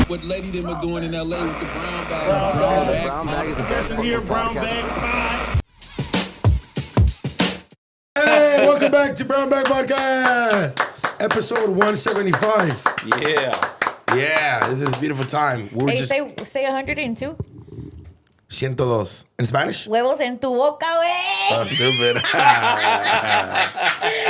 what Letty them are doing in LA with the brown bag. Brown bag is the best Listen here, brown bag pod. Hey, welcome back to Brown Bag Podcast, episode 175. Yeah. Yeah, this is a beautiful time. We're Hey, just say 102. 102 in Spanish. Huevos en tu boca, güey. Oh, stupid.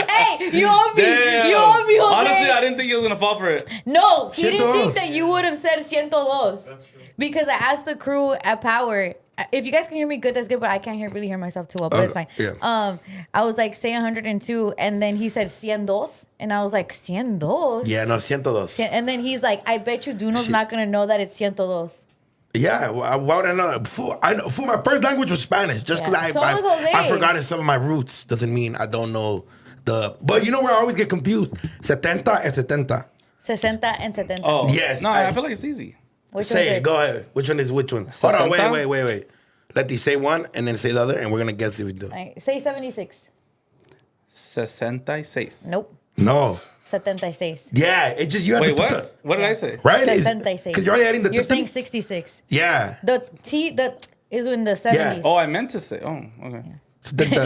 Hey, you owe me. Damn. You owe me, Jose. Honestly, I didn't think he was gonna fall for it. No, he didn't 102. think that you would have said 102. Because I asked the crew at Power. If you guys can hear me good, that's good. But I can't really hear myself too well. But it's fine. Yeah. I was like, say 102, and then he said 102, and I was like, 102. Yeah, no, 102. And then he's like, I bet you Duno's not gonna know that it's 102. Yeah, why would I know? For my first language was Spanish. Just because Yeah. So was Jose. I forgotten some of my roots doesn't mean I don't know the. But you know where I always get confused? 70 and 70. 60 and 70. Oh. Yes, No, I I feel like it's easy. Which Say one it. is? Go ahead. Which one is which one? Hold on. 60? Wait. Letty, say one and then say the other, and we're gonna guess if we do. All right, say 76. 66. Nope. No. 76. Yeah, it just you have Wait, to what? What did I say? right? 66. Because you're only adding the. You're saying 66. Yeah. The T that is in the 70s. Oh, I meant to say. Oh, okay.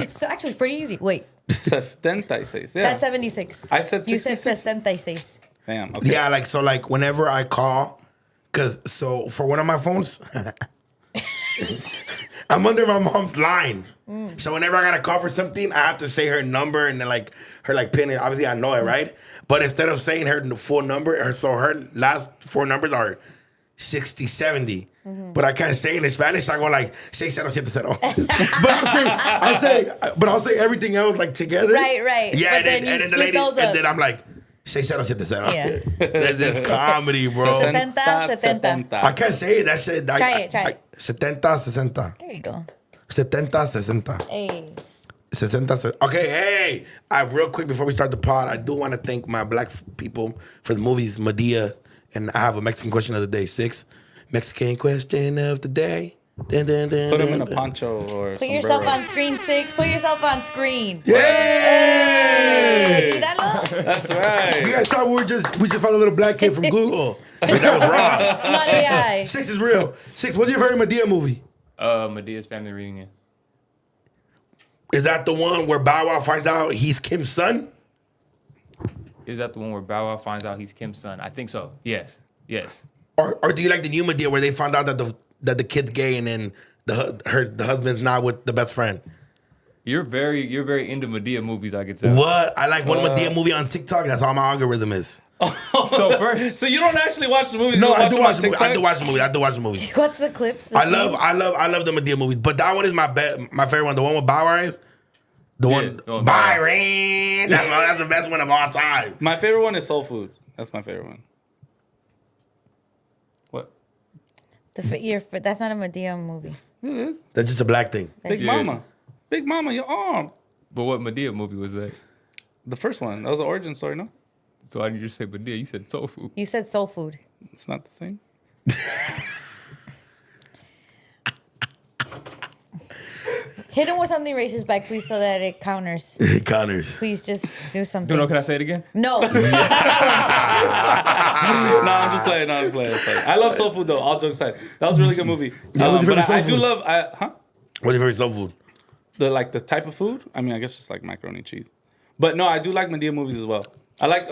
It's actually pretty easy. Wait, 76. Yeah. that's 76. I said You said 66. 66. Damn. Okay. Yeah, like whenever I call, for one of my phones, I'm under my mom's line. So whenever I gotta call for something, I have to say her number and then like her like pin. Obviously, I know it, right? But instead of saying her full number, her last four numbers are 60, 70. But I can't say it in Spanish. So I go like 6070. But I'll say everything else like together. Right. Yeah, But then you and then the split lady, those and up. then I'm like 6070. Yeah. This is comedy, bro. 60, 70. I can't say it. That shit. Try it. 70. There you go. 60. Hey. 60. Okay, hey. Real quick before we start the pod, I do want to thank my black people for the movies Medea, and I have a Mexican question of the day. 6 Mexican question of the day. Dun, dun, dun, Put him dun, in a dun. poncho or Put yourself sombrero. on screen, 6. Put yourself on screen. Yay! Míralo. That's right. You guys thought we just found a little black kid from Google. But that was wrong. It's not AI. 6 is real. 6, what's your favorite Medea movie? Medea's family reunion. Is that the one where Bow Wow finds out he's Kim's son? Is that the one where Bow Wow finds out he's Kim's son? I think so. Yes. Or do you like the new Medea where they found out that the kid's gay and then the husband's not with the best friend? You're very into Medea movies, I can tell. What? I like one Medea movie on TikTok. That's all my algorithm is. So first, So you don't actually watch the movies? No, you I do watch them the on movie. I do TikTok? watch the movies. What's the clips? I love the Medea movies, but that one is my favorite one. The one with Byron. The one the one Byron. That's the best one of all time. My favorite one is Soul Food. That's my favorite one. What? That's not a Medea movie. It is. That's just a black thing. Big Yeah. Mama. Big Mama, your arm. but what Medea movie was that? The first one. That was the origin story, no? So I didn't just say Medea. You said Soul Food. You said soul food. It's not the same. Hit him with something racist back, please, so that it counters. Connors. Please just do something. Duno, can I say it again? No. No, I'm just playing. I love Soul Food, though. All jokes aside. That was a really good movie. Yeah, what's your But favorite I soul do food? love... What's your favorite soul food? The type of food? I mean, I guess just like macaroni and cheese. But no, I do like Medea movies as well. I like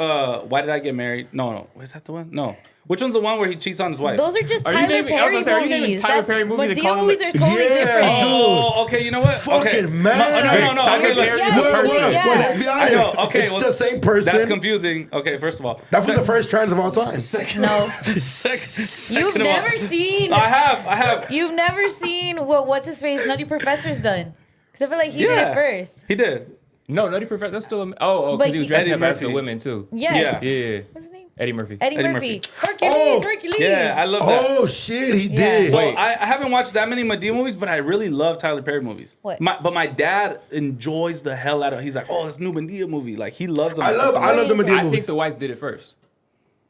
Why Did I Get Married? No. Is that the one? No. Which one's the one where he cheats on his wife? Those are just Are you Tyler naming- I was Perry gonna say, are you naming movies. Tyler Perry movies and Medea calling movies them- are totally Yeah, different. dude. Oh, okay. You know what? Fucking okay. man. No. Tyler Okay, Perry look. is a person. Yeah. Well, let's be honest. I know. Okay, it's well, the same person. That's confusing. Okay, first of all. That was the first trans of all time. Second. No. Second You've of all- never seen. I have. You've never seen what's his face Nutty Professor's done. Because I feel like he did it first. He did. No, Nutty Professor. That's still But because he was he- dressing Eddie up after Murphy. women too. Yes. Yeah. What's his name? Eddie Murphy. Eddie Eddie Murphy. Murphy. Hercules. Yeah, I love that. Oh shit, he Yeah. did. So Wait. I haven't watched that many Medea movies, but I really love Tyler Perry movies. What? But my dad enjoys the hell out of. He's like, oh, this new Medea movie. Like he loves them. I love the Medea I think movies. the whites did it first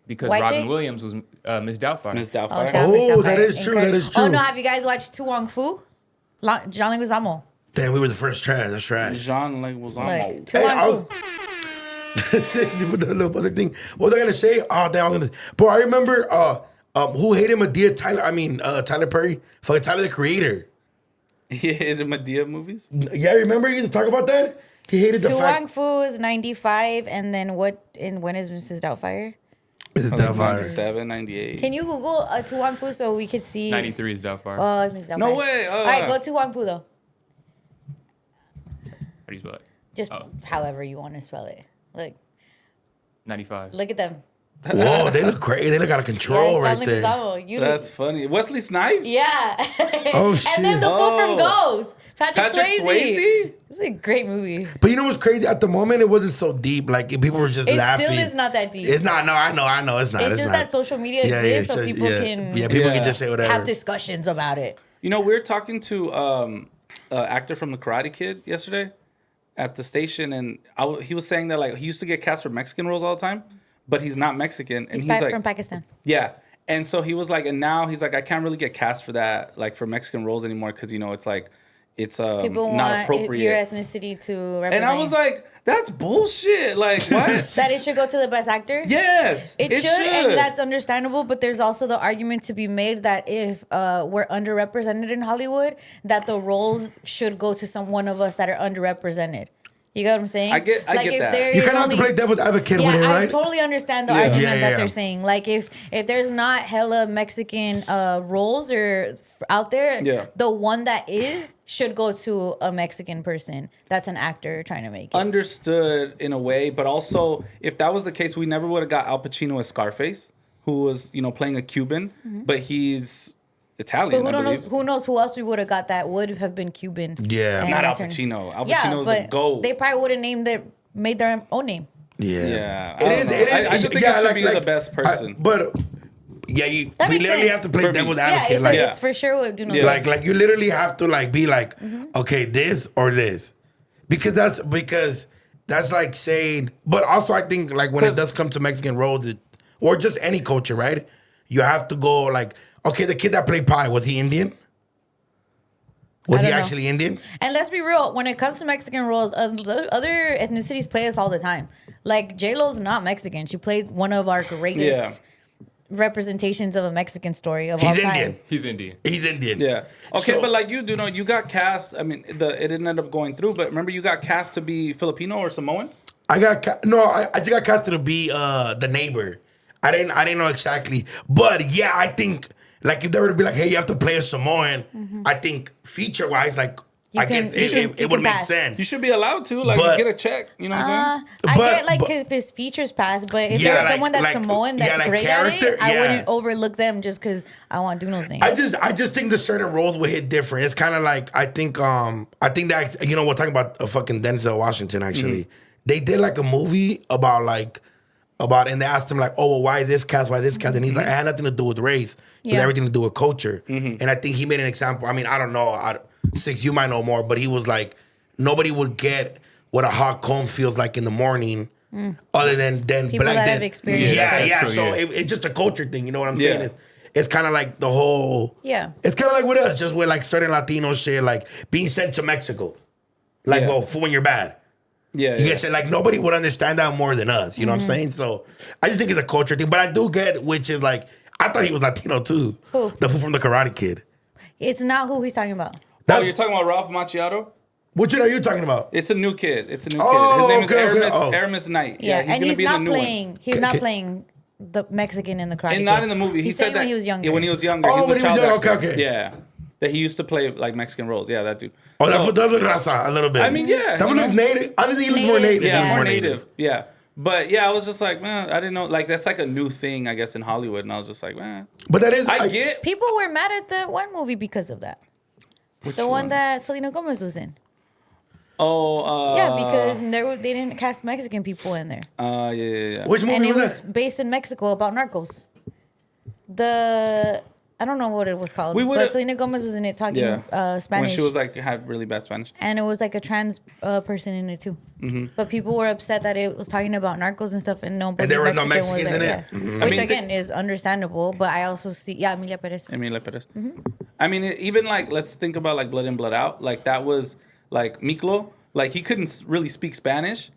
because White Robin chicks? Williams was Miss Doubtfire. Miss Oh, Doubtfire. shout out Miss Oh, Doubtfire. that is true, that is true. Oh no, have you guys watched Tu Wong Fu? John Leguizamo. Damn, we were the first trans. That's right. Jean like was on. Like Tu Hey, I Wong was. Fu. Sexy with the little other thing. What was I gonna say? Oh damn! Bro, I remember Who hated Medea? Tyler Perry. Fucking Tyler the Creator. He hated Medea movies. Yeah, remember you used to talk about that? He hated the Tu fact. Wong Fu is 95, and then when is Mrs. Doubtfire? Mrs. Doubtfire. 97, 98. Can you Google Tu Wong Fu so we could see? 93 is Doubtfire. Oh, Mrs. Doubtfire. No way. All right, go Tu Wong Fu though. How do you spell it? Just however you want to spell it. Like, 95. look at them. Whoa, they look crazy. They look out of control John right there. Leguizamo. That's funny. Wesley Snipes? Yeah. Oh, shit. And then the fool from Ghost. Patrick Swayze. Swayze? This is a great movie. But you know what's crazy? At the moment, it wasn't so deep. Like, people were just It laughing. still is not that deep. It's not. No, I know. It's not. It's just not. that social media exists so people can people can just say whatever. have discussions about it. You know, we were talking to an actor from The Karate Kid yesterday at the station, and he was saying that like he used to get cast for Mexican roles all the time, but he's not Mexican, and he's like from Pakistan. Yeah, and so he was like, and now he's like, I can't really get cast for that, like for Mexican roles anymore, because you know it's like it's People not want appropriate. your ethnicity to represent. And I was like, that's bullshit. Like what? that it should go to the best actor. Yes, It should, and that's understandable. But there's also the argument to be made that if we're underrepresented in Hollywood, that the roles should go to one of us that are underrepresented. You get what I'm saying? I get if that. there You is kind of have to only- play devil's advocate Yeah, with it, right? I totally understand the Yeah. argument Yeah, that yeah. they're saying. Like, if there's not hella Mexican roles or out there, Yeah. the one that is should go to a Mexican person that's an actor trying to make it. Understood in a way, but also if that was the case, we never would have got Al Pacino as Scarface, who was playing a Cuban, but he's Italian. But I believe. who knows who else we would have got that would have been Cuban. Yeah. and Not Al turned- Pacino. Al Yeah, Pacino's but the GOAT. they probably would have made their own name. Yeah, It is. I just think it should be the best person. But yeah, That we makes literally sense. have to play For me. devil's Yeah, advocate. it's, Like, Yeah. it's for sure what Duno Yeah. said. like you literally have to like be like, okay, this or this, because that's like saying. But also, I think like when it does come to Mexican roles, or just any culture, right? You have to go like, okay, the kid that played Pie, was he Indian? Was I he don't know. actually Indian? And let's be real, when it comes to Mexican roles, other ethnicities play us all the time. Like, J-Lo's not Mexican. She played one of our greatest representations of a Mexican story of all He's time. Indian. He's Indian. He's Indian. Yeah. Okay, So- but like you do know, you got cast. I mean, it didn't end up going through, but remember you got cast to be Filipino or Samoan? I just got casted to be the neighbor. I didn't know exactly, but yeah, I think like if they were to be like, hey, you have to play a Samoan, I think feature wise, like You I can- guess you can- it you would can make pass. sense. You should be allowed to like But- get a check. You know what I'm saying? I But- get like but- if his features pass, but if Yeah, there's like- someone that's like- Samoan yeah, that's like great at character, it, I yeah. wouldn't overlook them just because I want Duno's name. I just think the certain roles would hit different. It's kind of like I think that we're talking about a fucking Denzel Washington actually. They did like a movie about and they asked him like, oh well, why this cast, and he's like, it had nothing to do with race, but Yeah. everything to do with culture. And I think he made an example. I mean, I don't know, Six, you might know more, but he was like, nobody would get what a hot comb feels like in the morning. Other than People black that then- have experienced yeah, it. yeah. That's true, So yeah. it's just a culture thing. You know what I'm Yeah. saying? It's kind of like the whole. Yeah. It's kind of like with us, just with like certain Latino shit, like being sent to Mexico, like Yeah. well, for when you're bad. Yeah. You yeah. get shit, like nobody would understand that more than us. You know what I'm saying? So I just think it's a culture thing, but I do get which is like I thought he was Latino too. Who? The fool from the Karate Kid. It's not who he's talking about. Oh, you're talking about Ralph Macchiato? Which one are you talking about? It's a new kid. It's a new Oh, kid. His name okay, is okay. Oh. Aramis Knight. Yeah, he's and gonna he's be in not the new one. playing. He's not playing the Mexican in the Karate And not Kid. in the movie. He He's said saying that when he was younger. Yeah, when he was younger. Oh, he was when a he was child young, actor. okay. Yeah. That he used to play like Mexican roles. Yeah, that dude. Oh, that So- fool does look rasa a little bit. I mean, yeah, That one you looks know? native. Honestly, he looks more Native, native. Yeah, He's more native. Yeah. But yeah, I was just like, man, I didn't know. Like, that's like a new thing, I guess, in Hollywood. And I was just like, man, But that is I get. People were mad at the one movie because of that. The one that Selena Gomez was in. Oh, Yeah, because they didn't cast Mexican people in there. yeah. Which And movie it was was that? based in Mexico about narcos. I don't know what it was called, We would've- but Selena Gomez was in it talking Spanish. When she was like, had really bad Spanish. And it was like a trans person in it too. But people were upset that it was talking about narcos and stuff, and nobody And there were no Mexican was Mexicans in there, it? yeah. Mhm. I Which mean, again is understandable, but I also see, Emilia Perez. Emilia Perez. Mm-hmm. I mean, even like, let's think about like Blood In, Blood Out. Like, that was like Miklo. Like, he couldn't really speak Spanish,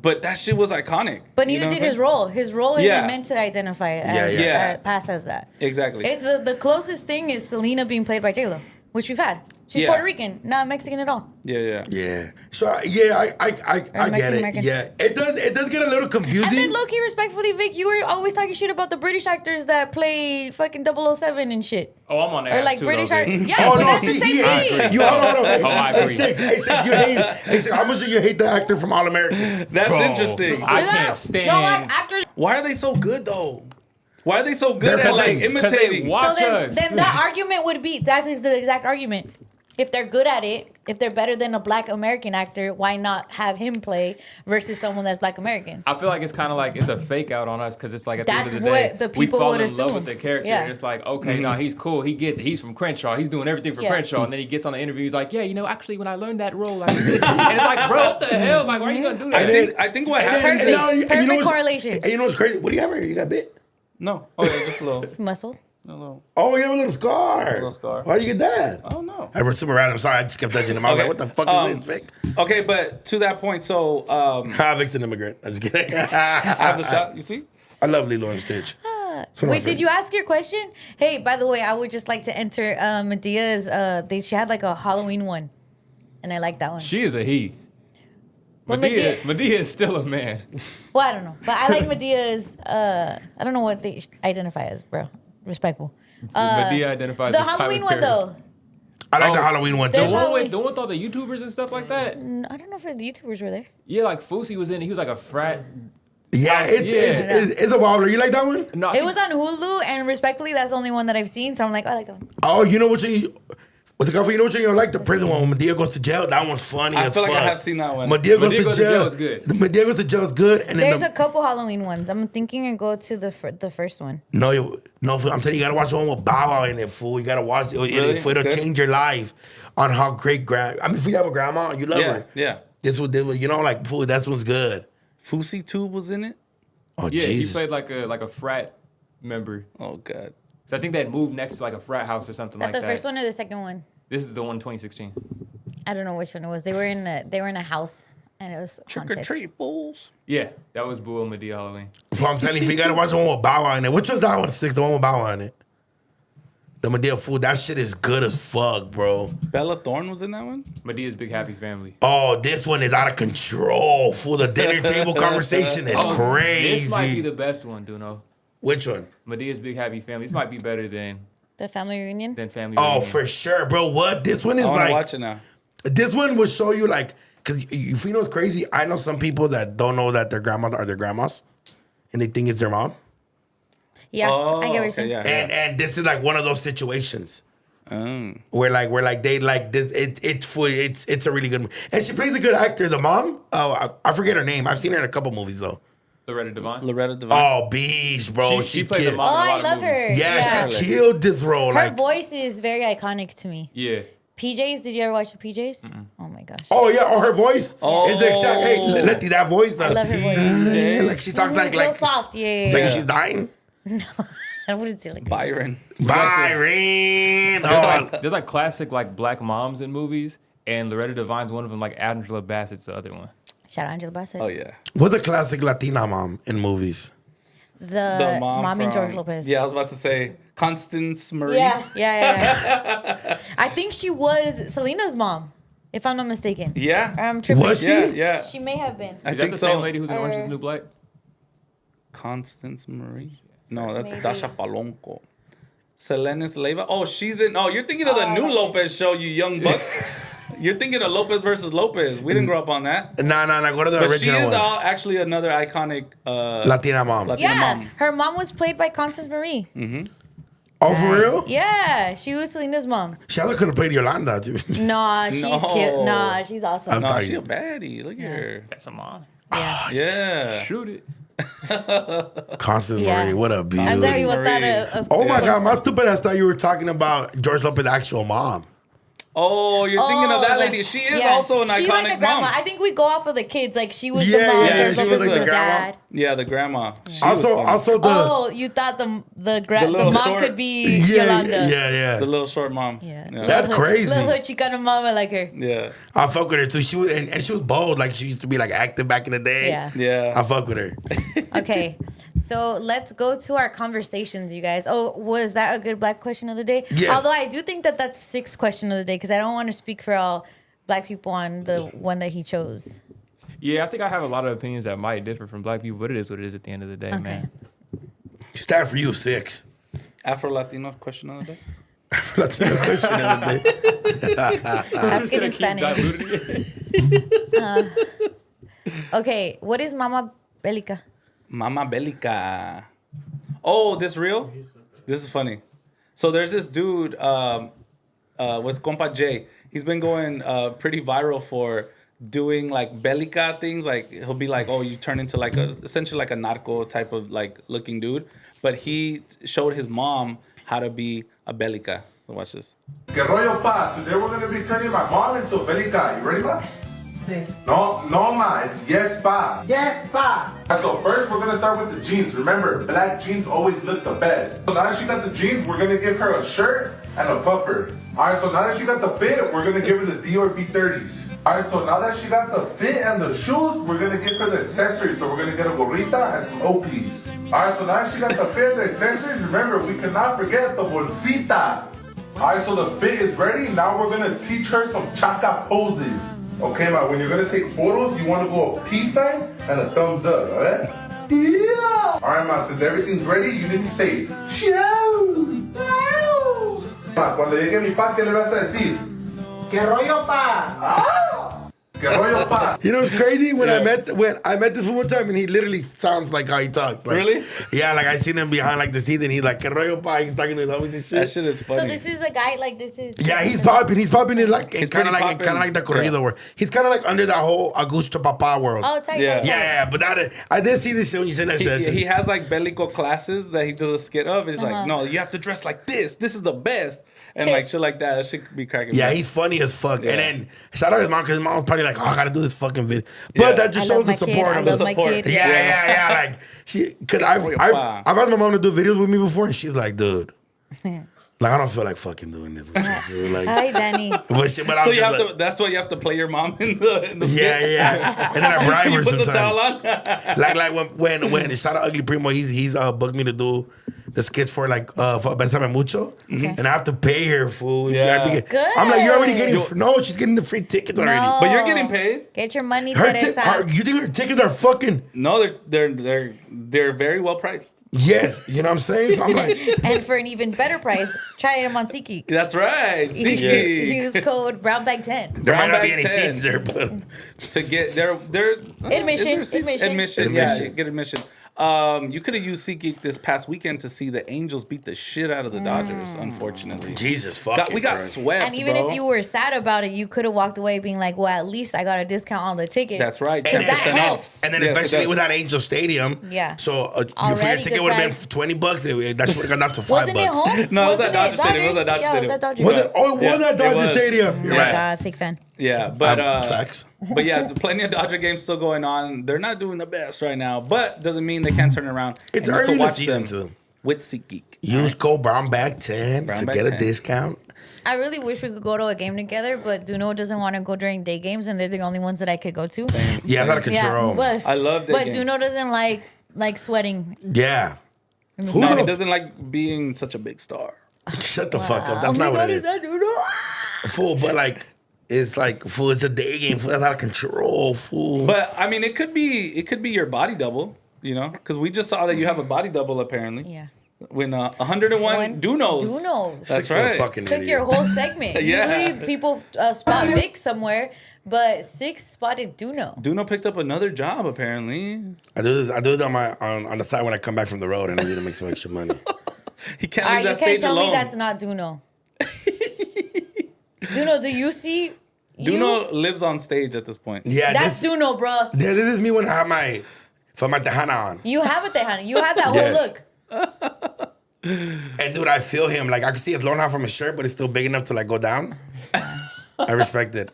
But that shit was iconic. But You neither know did what I'm his saying? role. His role isn't Yeah. meant to identify as Yeah. pass as that. Exactly. It's the closest thing is Selena being played by J-Lo, which we've had. She's Yeah. Puerto Rican, not Mexican at all. Yeah. Yeah. So I get it. Mexican. Yeah. It does get a little confusing. And then low-key, respectfully, Vic, you were always talking shit about the British actors that play fucking 007 and shit. Oh, I'm on that. Or like too, British though, actors. Vic. Yeah, Oh but no! that's See, the same thing. You hold on. Hey, Oh, I hey, agree. Six, you hate. Hey, Six, how much do you hate the actor from All American? That's Bro, interesting. I You can't know, stand. You know what? Actors. Why are they so good though? Why are they so good They're at like fucking- 'cause they imitating? watch- So us. then that argument would be that's the exact argument. If they're good at it, if they're better than a Black American actor, why not have him play versus someone that's Black American? I feel like it's kind of like it's a fake out on us because it's like at the That's end of the day, what the we people fall would in love assume. with the character. Yeah. And it's like, okay, no, he's cool. He gets it. He's from Crenshaw. He's doing everything for Yeah. Crenshaw. And then he gets on the interview. He's like, yeah, you know, actually, when I learned that role, I did. And it's like, bro, what the hell? Like, why are you going to do that? I think what And happened. then- and now- and Perfect what's- correlation. And you know what's crazy? What do you have here? You got bit? No. Oh yeah, just a little. Muscle. Oh, you have a little scar. little scar. Why you get that? I don't know. I was super random. I'm sorry, I just kept touching him. I was Okay. like, what the fuck is this, Vic? Okay, but to that point, so Vic's an immigrant. I'm just kidding. I have the shot. You see? I love Lilo and Stitch. Wait, did you ask your question? Hey, by the way, I would just like to enter Medea's. She had like a Halloween one, and I like that one. She is a he. Well, Medea is still a man. Well, I don't know, but I like Medea's. I don't know what they identify as, bro. Respectful. Medea identifies The as Tyler Halloween one Perry. though. I like the Halloween one too. There's The one, Halloween- with all the YouTubers and stuff like that. I don't know if the YouTubers were there. Yeah, like Fousey was in it. He was like a frat. Yeah, it's a wobbler. You like that one? No, It was on Hulu, and respectfully, that's the only one that I've seen. So I'm like, I like that one. Oh, you know what you... What's it called? You know what you don't like? The prison one when Medea goes to jail. That one's funny I as feel fuck. like I have seen that one. Medea goes Medea to goes to jail. jail is good. Medea goes to jail is good. And then There's a couple Halloween ones. I'm thinking and go to the first one. No, I'm telling you, you gotta watch the one with Bow Wow in it, fool. You gotta watch it. Really? It'll Good. change your life on how great I mean, if you have a grandma, you love Yeah, her. yeah. This was, you know, like, fool, that one's good. Fousey Tube was in it. Oh, Yeah, Jesus. he played like a frat member. Oh god. So I think they had moved next to like a frat house or something Is that like the that. first one or the second one? This is the one 2016. I don't know which one it was. They were in a house, and it was Trick or haunted. treat, fools. Yeah, that was Boo and Medea Halloween. So I'm telling you, if you gotta watch the one with Bow Wow in it. Which one's that one? Six, the one with Bow Wow in it. The Medea fool, that shit is good as fuck, bro. Bella Thorne was in that one. Medea's Big Happy Family. Oh, this one is out of control. Fool, the dinner table conversation is crazy. This might be the best one, Duno. Which one? Medea's Big Happy Family. This might be better than The family reunion. Family Oh, Reunion. for sure, bro. What? This one is I want to like... watch it now. This one will show you like, because if you know what's crazy, I know some people that don't know that their grandmas are their grandmas, and they think it's their mom. Yeah, Oh, I get what you're okay, saying. yeah. And this is like one of those situations Oh. where like they like this. It's a really good movie, and she plays a good actor. The mom, I forget her name. I've seen her in a couple movies though. Loretta Devine. Loretta Devine. Oh, beast, bro. She plays a killed- mom. Oh, in a lot I of love movies. her. Yeah, she killed this role. Her Like, voice is very iconic to me. Yeah. PJs, did you ever watch the PJs? Oh my gosh. oh yeah, her voice. Oh. It's the exact. Hey, Letty, that voice. I love her voice. Like she talks It's real like soft. Yeah. like she's dying. I wouldn't say like that. Byron. Byron. There's like classic like black moms in movies, and Loretta Devine's one of them. Like Angela Bassett's the other one. Shout out Angela Bassett. Oh yeah. What's a classic Latina mom in movies? The mom and George from- Lopez. Yeah, I was about to say Constance Marie. Yeah. I think she was Selena's mom, if I'm not mistaken. Yeah. I'm tripping. Was she? Yeah. She may have been. I Is that think the so. same lady who's in Orange Is the New Black? Constance Marie. No, that's Maybe. Dasha Palonco. Selenis Leiva. Oh, she's in. Oh, you're thinking of the new Lopez show, you young buck. You're thinking of Lopez versus Lopez. We didn't grow up on that. Nah. Go to the But she original is one. actually another iconic Latina mom. Latina Yeah, mom. her mom was played by Constance Marie. Oh, for real? Yeah, she was Selena's mom. She could have played Yolanda. Too. Nah, she's No. cute. Nah, she's awesome. I'm No, telling she you. a baddie. Look at her. That's a mom. Yeah. Yeah. Shoot it. Constance Yeah. Marie, what a I'm beauty. sorry, what Marie. that Oh my God, my stupid ass thought you were talking about George Lopez's actual mom. Oh, you're thinking of that like- lady. She is yeah. also an She's like the iconic grandma. mom. I think we go off of the kids. Like she was the Yeah, mom. yeah, There's she was Lopez like was the the grandma. dad. Yeah, the grandma. She was Also, funny. also the Oh, you thought the little mom short- could be yeah, Yolanda. yeah. the little short mom. Yeah. That's crazy. Little hood Chicana mama like her. Yeah. I fuck with her too. She was and she was bold. Like she used to be like active back in the day. Yeah. Yeah. I fuck with her. Okay, so let's go to our conversations, you guys. Oh, was that a good black question of the day? Yes. Although I do think that that's 6th question of the day because I don't want to speak for all black people on the one that he chose. Yeah, I think I have a lot of opinions that might differ from black people, but it is what it is at the end of the day, Okay. man. Stand for you 6. Afro Latino question of the day. Latino question of the day. Ask it in Spanish. Okay, what is Mama Belica? Mama Belica. Oh, this real? This is funny. So there's this dude, what's Compa J. He's been going pretty viral for doing like Belica things. Like he'll be like, oh, you turn into like essentially like a narco type of like looking dude. But he showed his mom how to be a Belica. So watch this. Que rollo, pa? Today we're going to be turning my mom into a Belica. You ready, ma? No, ma. It's yes, pa. Yes, pa. So first, we're going to start with the jeans. Remember, black jeans always look the best. So now that she got the jeans, we're going to give her a shirt and a puffer. All right, so now that she got the fit, we're going to give her the Dior B30s. All right, so now that she got the fit and the shoes, we're going to give her the accessories. So we're going to get a gorrita and some Oakleys. All right, so now that she got the fit and the accessories, remember, we cannot forget the bolsita. All right, so the fit is ready. Now we're going to teach her some chaca poses. Okay, ma, when you're going to take photos, you want to go a peace sign and a thumbs up, all right? Yeah. All right, ma, since everything's ready, you need to say, ciao. Ciao. Ma, cuando llegue mi pa, ¿qué le vas a decir? ¿Qué rollo, pa? ¿Qué rollo, pa? You know what's crazy? When I Yeah. met this one time and he literally sounds like how he talks. Like, Really? Yeah, like I seen him behind like the scenes and he's like, "Que rollo, pa?" He's talking to his homies and shit. That shit is funny. So this is a guy like this is. Yeah, he's popping. He's popping in like He's kind of pretty like popping. the corrido Yeah. world. He's kind of like under that whole Augusto Papa world. Oh, tight, Yeah. tight, tight. Yeah, but I did see this shit when you said that shit. He has like Belico classes that he does a skit of. It's like, no, you have to dress like this. This is the best. And like shit like that. That shit could be cracking me Yeah, up. he's funny as fuck. Yeah. And then shout out his mom because his mom was probably like, "Oh, I gotta do this fucking video." But Yeah. that just I love shows the my kid, support I of love his. my support. kid. Yeah. Like because I've asked my mom to do videos with me before, and she's like, "Dude, like I don't feel like fucking doing this with you." Fool. Like, Hi, Danny. but I'm So just you have like, to. That's why you have to play your mom in the yeah, skit. yeah. And then I bribe You her put the towel sometimes. on. like when shout out Ugly Primo, he's booked me to do the skits for like for Besame Mucho, and I have to pay her, fool. Yeah. Good. I'm like, you're already getting no, she's getting the free tickets already. No. But you're getting paid. Get your money, Her Teresa. you think her tickets are fucking No, they're very well priced. yes? You know what I'm saying? So I'm like, And for an even better price, try them on SeatGeek. That's right. See, Use code BrownBag10. there might not be Brown any bag 10. seats there, but to get their Admission, is there seats? admission. Yeah, Admission. get admission. You could have used SeatGeek this past weekend to see the Angels beat the shit out of the Dodgers. Unfortunately, Jesus fucking we got Christ. swept. And even bro. if you were sad about it, you could have walked away being like, well, at least I got a discount on the ticket. That's right, And 10% that helps. off. And then Yes, it especially does. with that Angel Stadium, Yeah. So your Already ticket good would have been price. $20. That should have gone down to $5. Wasn't it home? No, it was at Wasn't Dodger Stadium. It was at Dodger Yeah, it was Stadium. at Dodger Was it? Oh, it Yeah, was at it Dodger was. Stadium. You're Oh my right. God, fake fan. Yeah, but Facts. but yeah, plenty of Dodger games still going on. They're not doing the best right now, but doesn't mean they can't turn around. It's And you early can in the watch season them too. with SeatGeek. Use code BrownBag10 Brown to Bag get a 10. discount. I really wish we could go to a game together, but Duno doesn't want to go during day games, and they're the only ones that I could go to. Yeah, it's out of control. Yeah, but, I love day But games. Duno doesn't like sweating. Yeah. in the Who sun. And the he doesn't like being such a big star. Shut the fuck up. Oh That's my not what God, it is is. that Duno? Fool, but like, it's like, fool, it's a day game. Fool, that's out of control, fool. But I mean, it could be your body double, you know, because we just saw that you have a body double apparently. Yeah. When 101 Dunos. Dunos. That's Six is a right. fucking Took idiot. your whole segment. Yeah. Usually people spot Vic somewhere, but 6 spotted Duno. Duno picked up another job apparently. I do this on the side when I come back from the road and I need to make some extra money. He can't All leave right, you that can't stage tell alone. me that's not Duno. Duno, do you see? Duno lives on stage at this point. Yeah, That's this, Duno, bro. this is me when I have my Tejana on. You have it there, honey. You have that whole Yes. look. And dude, I feel him. Like I can see his long hair from his shirt, but it's still big enough to like go down. I respect it.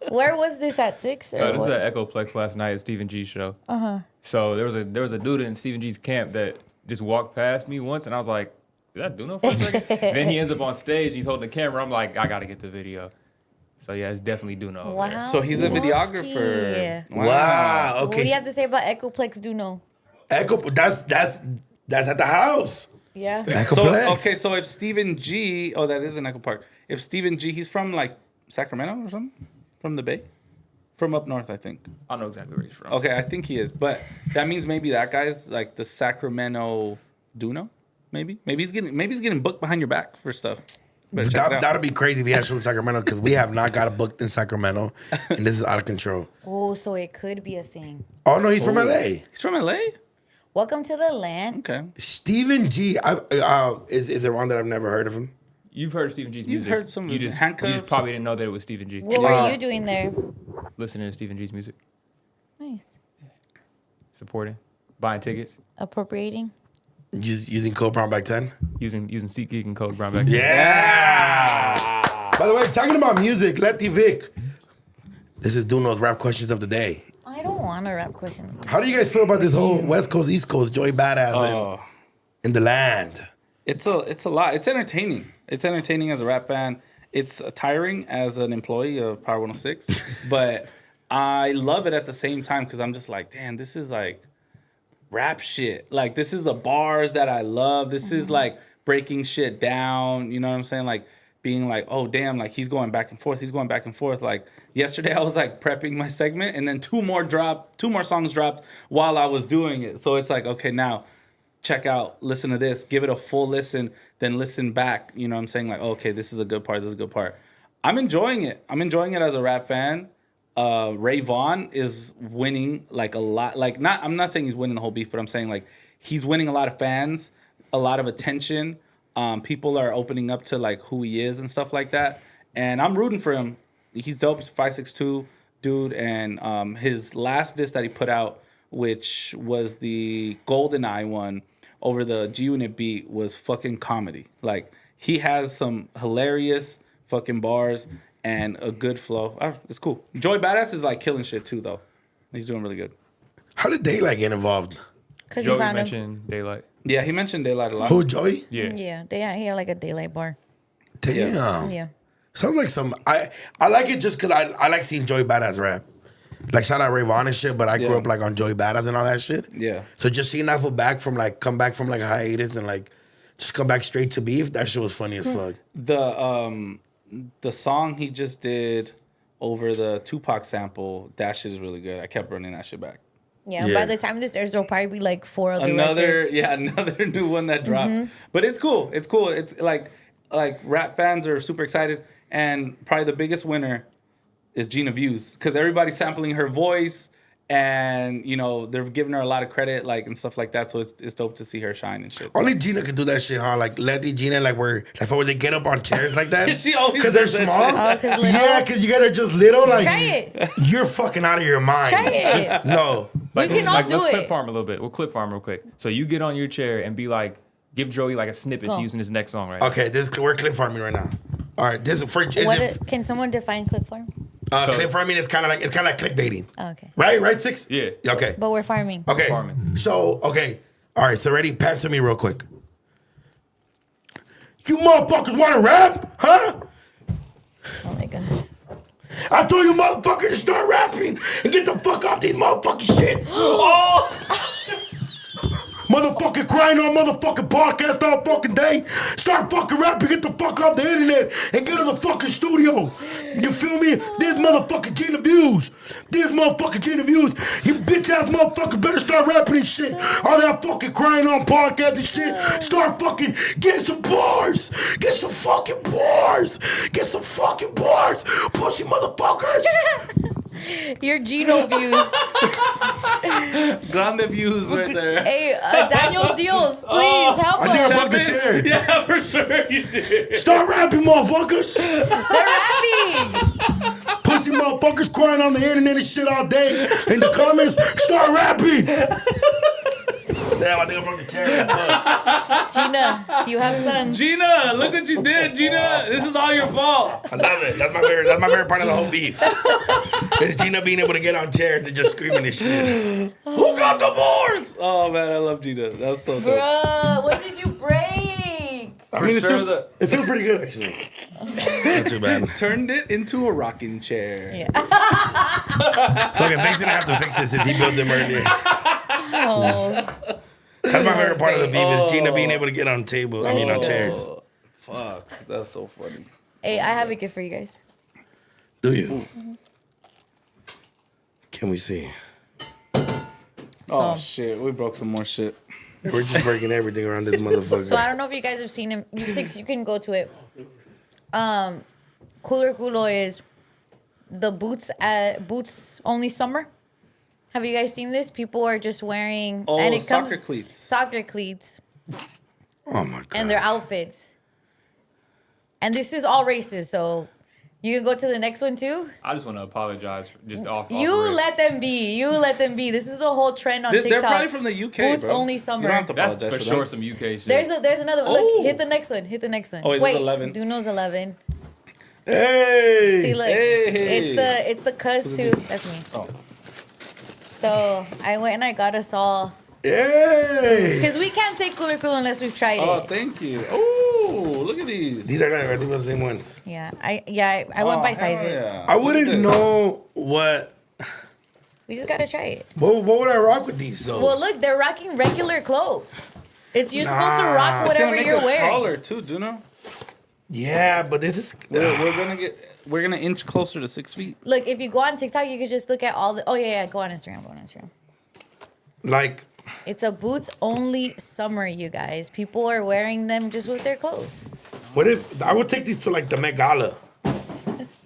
Where was this at 6? Or This was what? at Echoplex last night at Stephen G's show. So there was a dude in Stephen G's camp that just walked past me once, and I was like, "Is that Duno for a second?" Then he ends up on stage. He's holding the camera. I'm like, I gotta get the video. So yeah, it's definitely Duno. over there. Wow. So he's a Dunoski. videographer. Wow. What do Okay. you have to say about Echoplex Duno? Echo. That's at the house. Yeah. Echoplex. So if Stephen G, that is in Echo Park. If Stephen G, he's from like Sacramento or something, from the Bay, from up north, I think. I don't know exactly where he's from. Okay, I think he is, but that means maybe that guy's like the Sacramento Duno. Maybe he's getting booked behind your back for stuff. Better check it out. That'd be crazy if he actually was Sacramento because we have not got a booked in Sacramento, and this is out of control. Oh, so it could be a thing. Oh no, he's from LA. He's from LA. Welcome to the land. Okay. Stephen G. Is it wrong that I've never heard of him? You've heard Stephen G's You've music. heard some of you the just Handcuffs. probably didn't know that it was Stephen G. What were you doing there? Listening to Stephen G's music, Nice. supporting, buying tickets, Appropriating. Using code Brown back 10. using SeatGeek and code Brownback. Yeah. By the way, talking about music, Letty Vic. This is Duno's rap questions of the day. I don't want a rap question. How do you guys feel about this whole West Coast, East Coast, Joey Badass Oh. in the land? It's a lot. It's entertaining. It's entertaining as a rap fan. It's tiring as an employee of Power 106, but I love it at the same time because I'm just like, damn, this is like rap shit. Like this is the bars that I love. This is like breaking shit down. You know what I'm saying? Like being like, oh damn, like he's going back and forth. He's going back and forth. Like yesterday, I was like prepping my segment, and then two more songs dropped while I was doing it. So it's like, okay, now check out, listen to this, give it a full listen, then listen back. You know what I'm saying? Like, okay, this is a good part, this is a good part. I'm enjoying it. I'm enjoying it as a rap fan. Ray Vaughn is winning like a lot. Like, I'm not saying he's winning the whole beef, but I'm saying like he's winning a lot of fans, a lot of attention. People are opening up to like who he is and stuff like that. And I'm rooting for him. He's dope. He's 5'6" dude. And his last disc that he put out, which was the GoldenEye one, over the G-Unit beat, was fucking comedy. Like, he has some hilarious fucking bars and a good flow. It's cool. Joey Badass is, like, killing shit, too, though. He's doing really good. How did Daylight get involved? Because Joey he's on a... mentioned Daylight. Yeah, he mentioned Daylight a lot. Who, Joey? Yeah. Yeah, he had like a daylight bar. Damn. Yeah. Sounds like some... I like it just because I like seeing Joey Badass rap. Like, shout out Ray Vaughn and shit, but I grew up, like, on Joey Badass and all that shit. Yeah. So just seeing that come back from, like, a hiatus and, like, just come back straight to beef, that shit was funny as fuck. The song he just did over the Tupac sample, that shit is really good. I kept running that shit back. Yeah, Yeah. by the time this airs, there'll probably be like 4 other records. Another new one that dropped. But it's cool. It's cool. It's like rap fans are super excited, and probably the biggest winner is Gina Views, because everybody's sampling her voice, and you know they're giving her a lot of credit, like, and stuff like that. So it's dope to see her shine and shit. Only Gina could do that shit, huh? Like, Letty, Gina, like, where they get up on chairs like that. She always Because they're does that small. shit. Oh, 'cause little? Yeah, because you guys are just little. Like, Try it. You're fucking out of your mind. Try it. No. We can all do let's clip it. farm a little bit. We'll clip farm real quick. So you get on your chair and be like, give Joey like a snippet Go. to use in his next song, right? Okay, we're clip farming right now. All right, this is for Can someone define clip farm? clip farming is kind of like clickbaiting, Oh, okay. right? Six. Yeah. Okay. But we're farming. Okay. Farming. So okay. All right. So ready? Pan to me real quick. You motherfuckers want to rap, huh? Oh my god. I told you motherfuckers to start rapping and get the fuck off these motherfucking shit. Motherfucking crying on motherfucking podcast all fucking day. Start fucking rapping, get the fuck off the internet and get to the fucking studio. You feel me? This motherfucking Gina Views. This motherfucking Gina Views. You bitch ass motherfuckers better start rapping and shit. All that fucking crying on podcast and shit. Start fucking getting some bars. Get some fucking bars. Get some fucking bars. Pussy motherfuckers. Your Gino views. Grande Views right there. Hey, Daniel's deals, please help I think I us. broke the chair. Yeah, for sure you did. Start rapping, motherfuckers. They're rapping. Pussy motherfuckers crying on the internet and shit all day. In the comments, start rapping. Damn, I think I broke the chair. Fuck. Gina, you have sons. Gina, look what you did, Gina. This is all your fault. I love it. That's my favorite part of the whole beef. Is Gina being able to get on chairs and just screaming this shit. Who got the boards? Oh man, I love Gina. That's so dope. Bruh, what did you break? I mean, sure it feels pretty good, actually. Not too bad. Turned it into a rocking chair. Yeah. Fucking Vic's gonna have to fix this since he built them earlier. Oh. That's my favorite part of the beef is Gina being able to get on table. I mean, on chairs. Oh, fuck, that's so funny. Hey, I have a gift for you guys. Do you? Can we see? Oh So- shit, we broke some more shit. We're just breaking everything around this motherfucker. So I don't know if you guys have seen him. You six, you can go to it. Cooler Culo is the boots only summer. Have you guys seen this? People are just wearing Soccer cleats. Soccer cleats Oh my god. and their outfits. And this is all races, so you can go to the next one too. I just want to apologize for just off. You let them be. You let them be. This is a whole trend on They're TikTok. probably from the UK, Boots bro. only You summer. don't have to That's apologize for for sure them. some UK shit. There's another one. Oh. Look, hit the next one. Hit the next one. Oh, wait, wait, there's 11. Duno's 11. Hey! See, look, Hey. it's the cuz too. That's me. Oh. So I went and I got us all Hey! because we can't take Cooler Culo unless we've tried Oh, it. thank you. Oh, look at these. These are like, I think the same ones. Yeah, I went by sizes. Yeah. I wouldn't know what We just gotta try it. what would I rock with these though. Well, look, they're rocking regular clothes. You're supposed to Nah. rock It's gonna whatever make you're us wearing. taller too, Duno. Yeah, but this is We're gonna inch closer to 6 feet. Look, if you go on TikTok, you could just look at all the. Oh yeah, go on Instagram. Go on Instagram. like It's a boots only summer, you guys. People are wearing them just with their clothes. what if I would take these to like the Met Gala?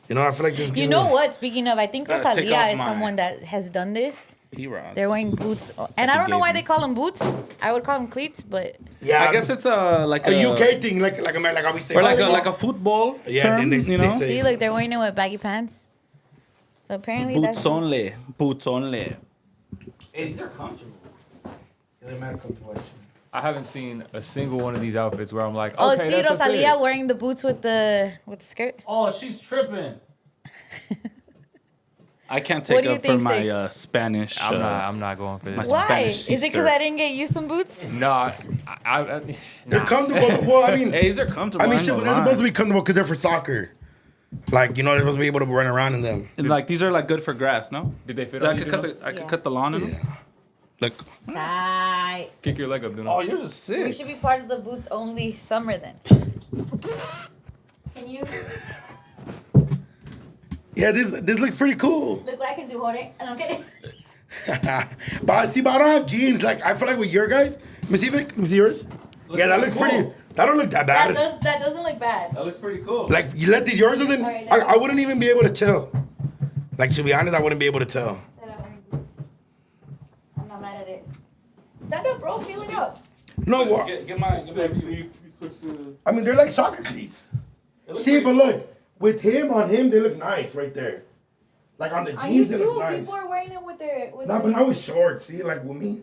You know, I feel like this. You know what? Speaking of, I think Gotta take Rosalia off is my- someone that has done this. P-Rod. They're wearing boots, and I don't know why they call them boots. I would call them cleats, but Yeah, I guess it's like a UK thing, like how we say. or like a football Yeah, term, then they you know. say- see, like they're wearing it with baggy pants. So apparently that's Boots just- only. Boots only. Hey, these are comfortable. I haven't seen a single one of these outfits where I'm like, Oh, okay, see that's a Rosalia fit. wearing the boots with the skirt. Oh, she's tripping. I can't What take do you up for think, my Six? Spanish. I'm not going for this. my- Why? Spanish Is it because sister. I didn't get you some boots? No, They're nah. comfortable. Well, I mean, Hey, these are comfortable. I mean, ain't shit, gonna but they're lie. supposed to be comfortable because they're for soccer. Like, you know, they're supposed to be able to run around in them. And, like these are like good for grass, no? Did they fit I on you? could cut Duno? the I could Yeah. cut the lawn in them. Look, Right. Kick your leg up, Duno. Oh, yours is sick. We should be part of the boots only summer then. Can you yeah, this looks pretty cool. look what I can do, Jorge? And I'm kidding. But I don't have jeans. Like, I feel like with your guys, let me see, Vic. Let me see yours. Yeah, that looks cool. pretty. That don't look that bad. That doesn't look bad. That looks pretty cool. Like, you let these yours doesn't. Alright, I wouldn't even be able to tell. Like, to be honest, I wouldn't be able to tell. That I'm wearing boots. I'm not mad at it. Stand up, bro. Feel it out. No, what? Get my view. I mean, they're like soccer cleats. See, but look, with him on him, they look nice right there. Like on the Are you jeans, it looks too? nice. People are wearing it with their. Nah, but now with shorts. See, like with me,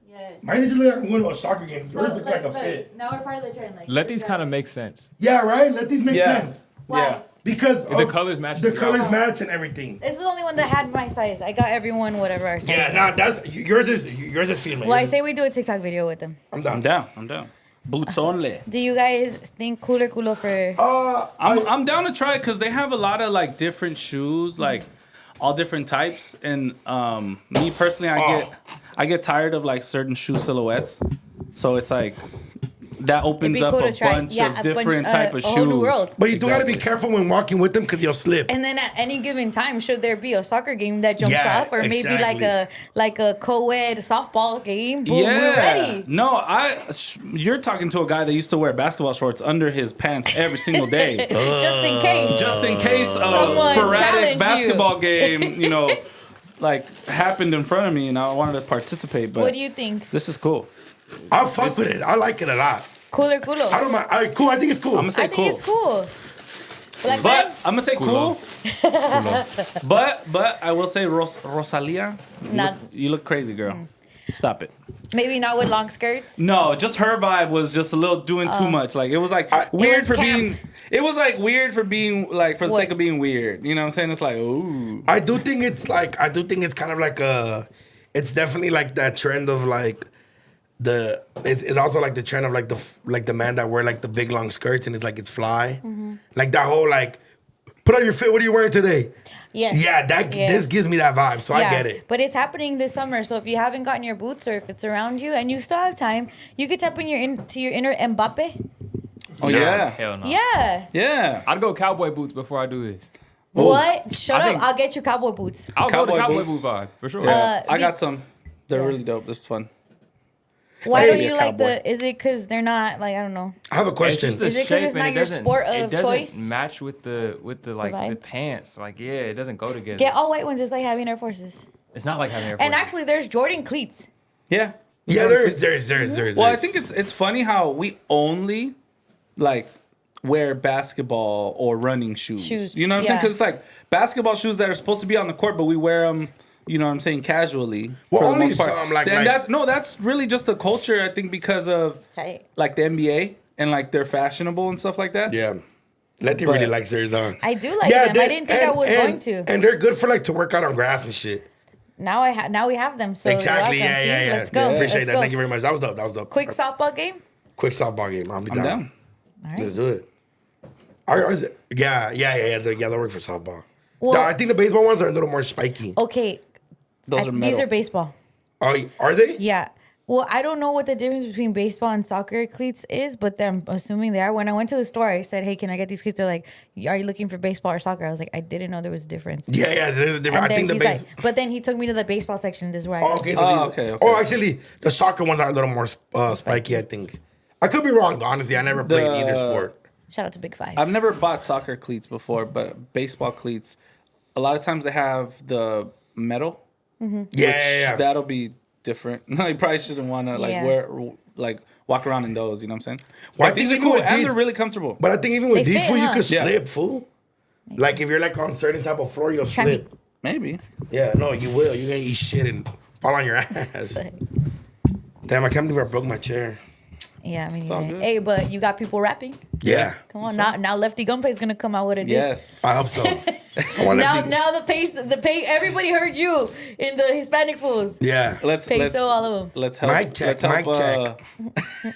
Yeah. mine just look like I'm going to a soccer game. Yours look like a fit. Now we're part of the trend. Like, Let these kind of make sense. Yeah, right. Let these make Yeah. sense Why? Yeah. because The of colors match. the together. colors match and everything. This is the only one that had my size. I got everyone whatever our size. Yeah, is. nah, that's yours is female. Well, I Yours say is- we do a TikTok video with them. I'm I'm down. down. Boots only. Do you guys think Cooler Culo for? I'm down to try it because they have a lot of like different shoes, like all different types. And me personally, I get tired of like certain shoe silhouettes, so it's like that It'd opens be up cool a to try. bunch Yeah, of a bunch, different type of a whole new shoes. world. But you do gotta be Exactly. careful when walking with them because you'll slip. And then at any given time, should there be a soccer game that jumps Yeah, off, or maybe exactly. like a co-ed softball game? Boom, Yeah, we're ready. no, you're talking to a guy that used to wear basketball shorts under his pants every single day. Just in case. Just in case a Someone challenged sporadic you. basketball game, like happened in front of me and I wanted to participate. But What do you think? this is cool. I'll fuck with it. I like it a lot. Cooler Culo. I don't mind. Cool. I think it's cool. I'm gonna say I think cool. it's cool. Black But man? I'm gonna say cool. Culo. But I will say Rosalia, Not- you look crazy, girl. Stop it. Maybe not with long skirts. No, just her vibe was just a little doing too much. Like it was like weird was for camp. being. It was like weird for being like for the What? sake of being weird. You know what I'm saying? It's like ooh. I do think it's kind of like it's definitely like that trend of like it's also like the trend of like the man that wear like the big long skirts and it's like it's fly. Like that whole like put on your fit, what are you wearing today? Yes. Yeah, this gives me that vibe, so I get it. But it's happening this summer, so if you haven't gotten your boots or if it's around you and you still have time, you could tap into your inner Mbappe. Oh yeah. Hell no. Yeah. Yeah. I'd go cowboy boots before I do this. What? Shut I up. think- I'll get you cowboy boots. I'll go to Cowboy cowboy boots. boot vibe for sure. Yeah. I be- got some. They're Yeah. really dope. It's fun. Why Hey, don't be a you like cowboy. is it because they're not, like, I don't know. I have a It's question. just the Is it 'cause shape it's and not it your doesn't- sport it of doesn't choice? match with the like the vibe? pants. Like it doesn't go together. Get all white ones. It's like having Air Forces. It's not like having Air And Forces. actually, there's Jordan cleats. Yeah. Yeah, there's. Well, I think it's funny how we only like wear basketball or running shoes. Shoes, You know what I'm saying? yeah. Because it's like basketball shoes that are supposed to be on the court, but we wear them. You know what I'm saying? Casually. Well, for the only most part. some, like- And like- that's really just the culture. I think because of Tight. like the NBA and like they're fashionable and stuff like that. Yeah. Letty But- really likes theirs on. I do like them. I didn't think I was going to. And they're good for like to work out on grass and shit. Now we have them. So Exactly. You're welcome. See? Yeah. Let's go. Appreciate Let's that. go. Thank you very much. That was dope. Quick softball game. Quick softball game. I'll be I'm down. down. All right. Let's do it. Is it? Yeah. They work for softball. Well- I think the baseball ones are a little more spiky. Okay. Those are metal. These are baseball. Are they? Yeah. Well, I don't know what the difference between baseball and soccer cleats is, but I'm assuming they are. When I went to the store, I said, "Hey, can I get these cleats?" They're like, "Are you looking for baseball or soccer?" I was like, "I didn't know there was a difference." Yeah. There's a difference. And I then think the he's base. like, but then he took me to the baseball section. This is where I Oh, got okay. it. So these, okay. Oh, actually, the soccer ones are a little more spiky. I think. I could be wrong. Though, honestly, I never played either sport. Shout out to Big Five. I've never bought soccer cleats before, but baseball cleats, a lot of times they have the metal. Yeah. That'll be different. No, you probably shouldn't want to walk around in those. You know what I'm saying? Well, I But these think are even cool with and these- they're really comfortable. But I think even with They these, fit, fool, you huh? could Yeah. slip, fool. Like if you're like on certain type of floor, you'll Try me. slip. Maybe. Yeah, no, you will. You're gonna eat shit and fall on your ass. Damn, I can't believe I broke my chair. Yeah, I mean, all good. hey, but you got people rapping. Yeah, Come on, now Lefty Gunplay is gonna come out with a diss. Yes. I hope so. I want Now, to. now the pace, everybody heard you in the Hispanic fools. Yeah. Let's All of them. Let's help. Mic check, Let's help, mic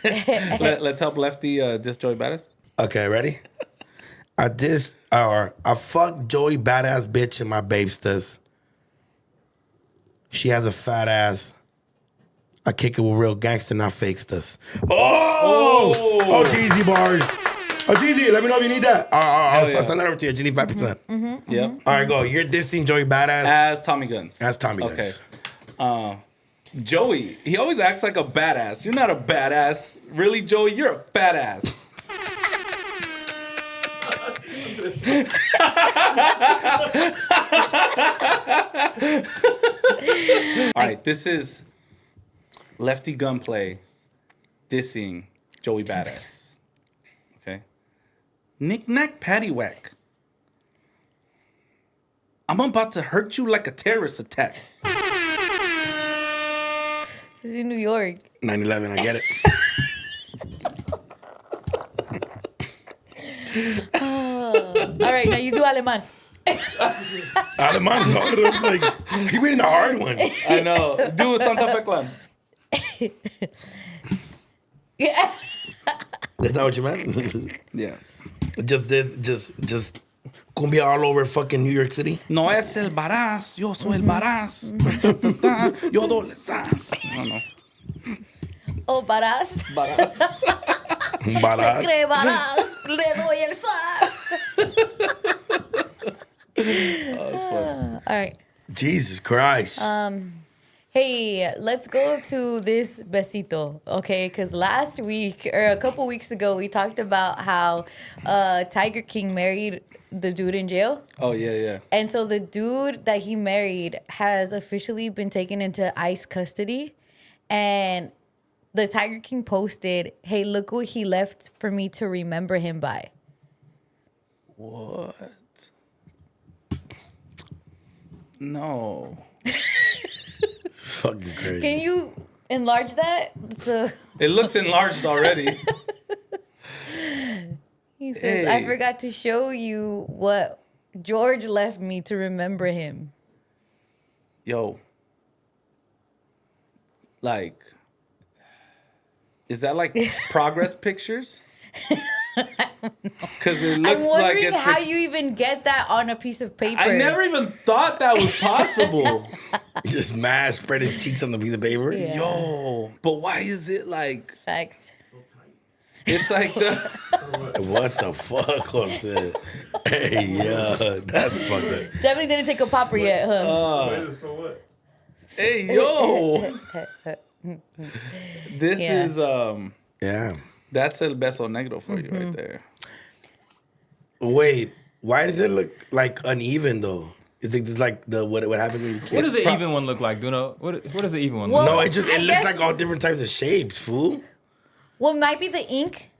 check. let's help Lefty diss Joey Badass. Okay, ready? I fuck Joey badass bitch in my babesters. She has a fat ass. I kick it with real gangster, not fakesters. Oh, Jeezy bars. Oh, Jeezy, let me know if you need that. I'll yeah. send that over to you. You need 5%. Yep. All right, go. You're dissing Joey badass. As Tommy Guns. As Tommy Guns. Okay. Joey, he always acts like a badass. You're not a badass. Really, Joey? You're a fat ass. All right, this is Lefty Gunplay dissing Joey Badass. Okay. Knick-knack, paddywhack. I'm about to hurt you like a terrorist attack. This is in New York. 9/11, I get it. All right, now you do Aleman. Aleman's like, he reading the hard ones. I know. Do Santa Fe Clan. Yeah. That's not what you meant? Yeah. Just cumbia all over fucking New York City. No es el Baraz, yo soy el Baraz. Yo doble sas. No, no. Oh, Baraz. Baraz. Bada. Cree Baraz, le doy el sas. That's fun. All right. Jesus Christ. Hey, let's go to this besito, okay? Because last week, or a couple weeks ago, we talked about how Tiger King married the dude in jail. Oh, yeah, yeah. And so the dude that he married has officially been taken into ICE custody. And the Tiger King posted, hey, look what he left for me to remember him by. What? No. Fucking crazy. Can you Enlarge that. So It looks enlarged already. he says, I Hey. forgot to show you what George left me to remember him. Yo. Like, is that like progress pictures? Because it I'm looks like wondering it's. how you even get that on a piece of paper. I never even thought that was possible. Just mad spread his cheeks on the piece of paper. Yeah. Yo, but why is it like? Facts. It's like the. What the fuck was it? Hey, yeah, that's fucking. Definitely didn't take a popper yet, huh? So what? Hey yo. This Yeah. is Yeah. That's el beso negro for you right there. Wait, why does it look like uneven though? Is it just like the what happened when you What kid? does the even one look like, Duno? What does the even one Well, look No, like? it I looks guess- like all different types of shapes, fool. Well, might be the ink.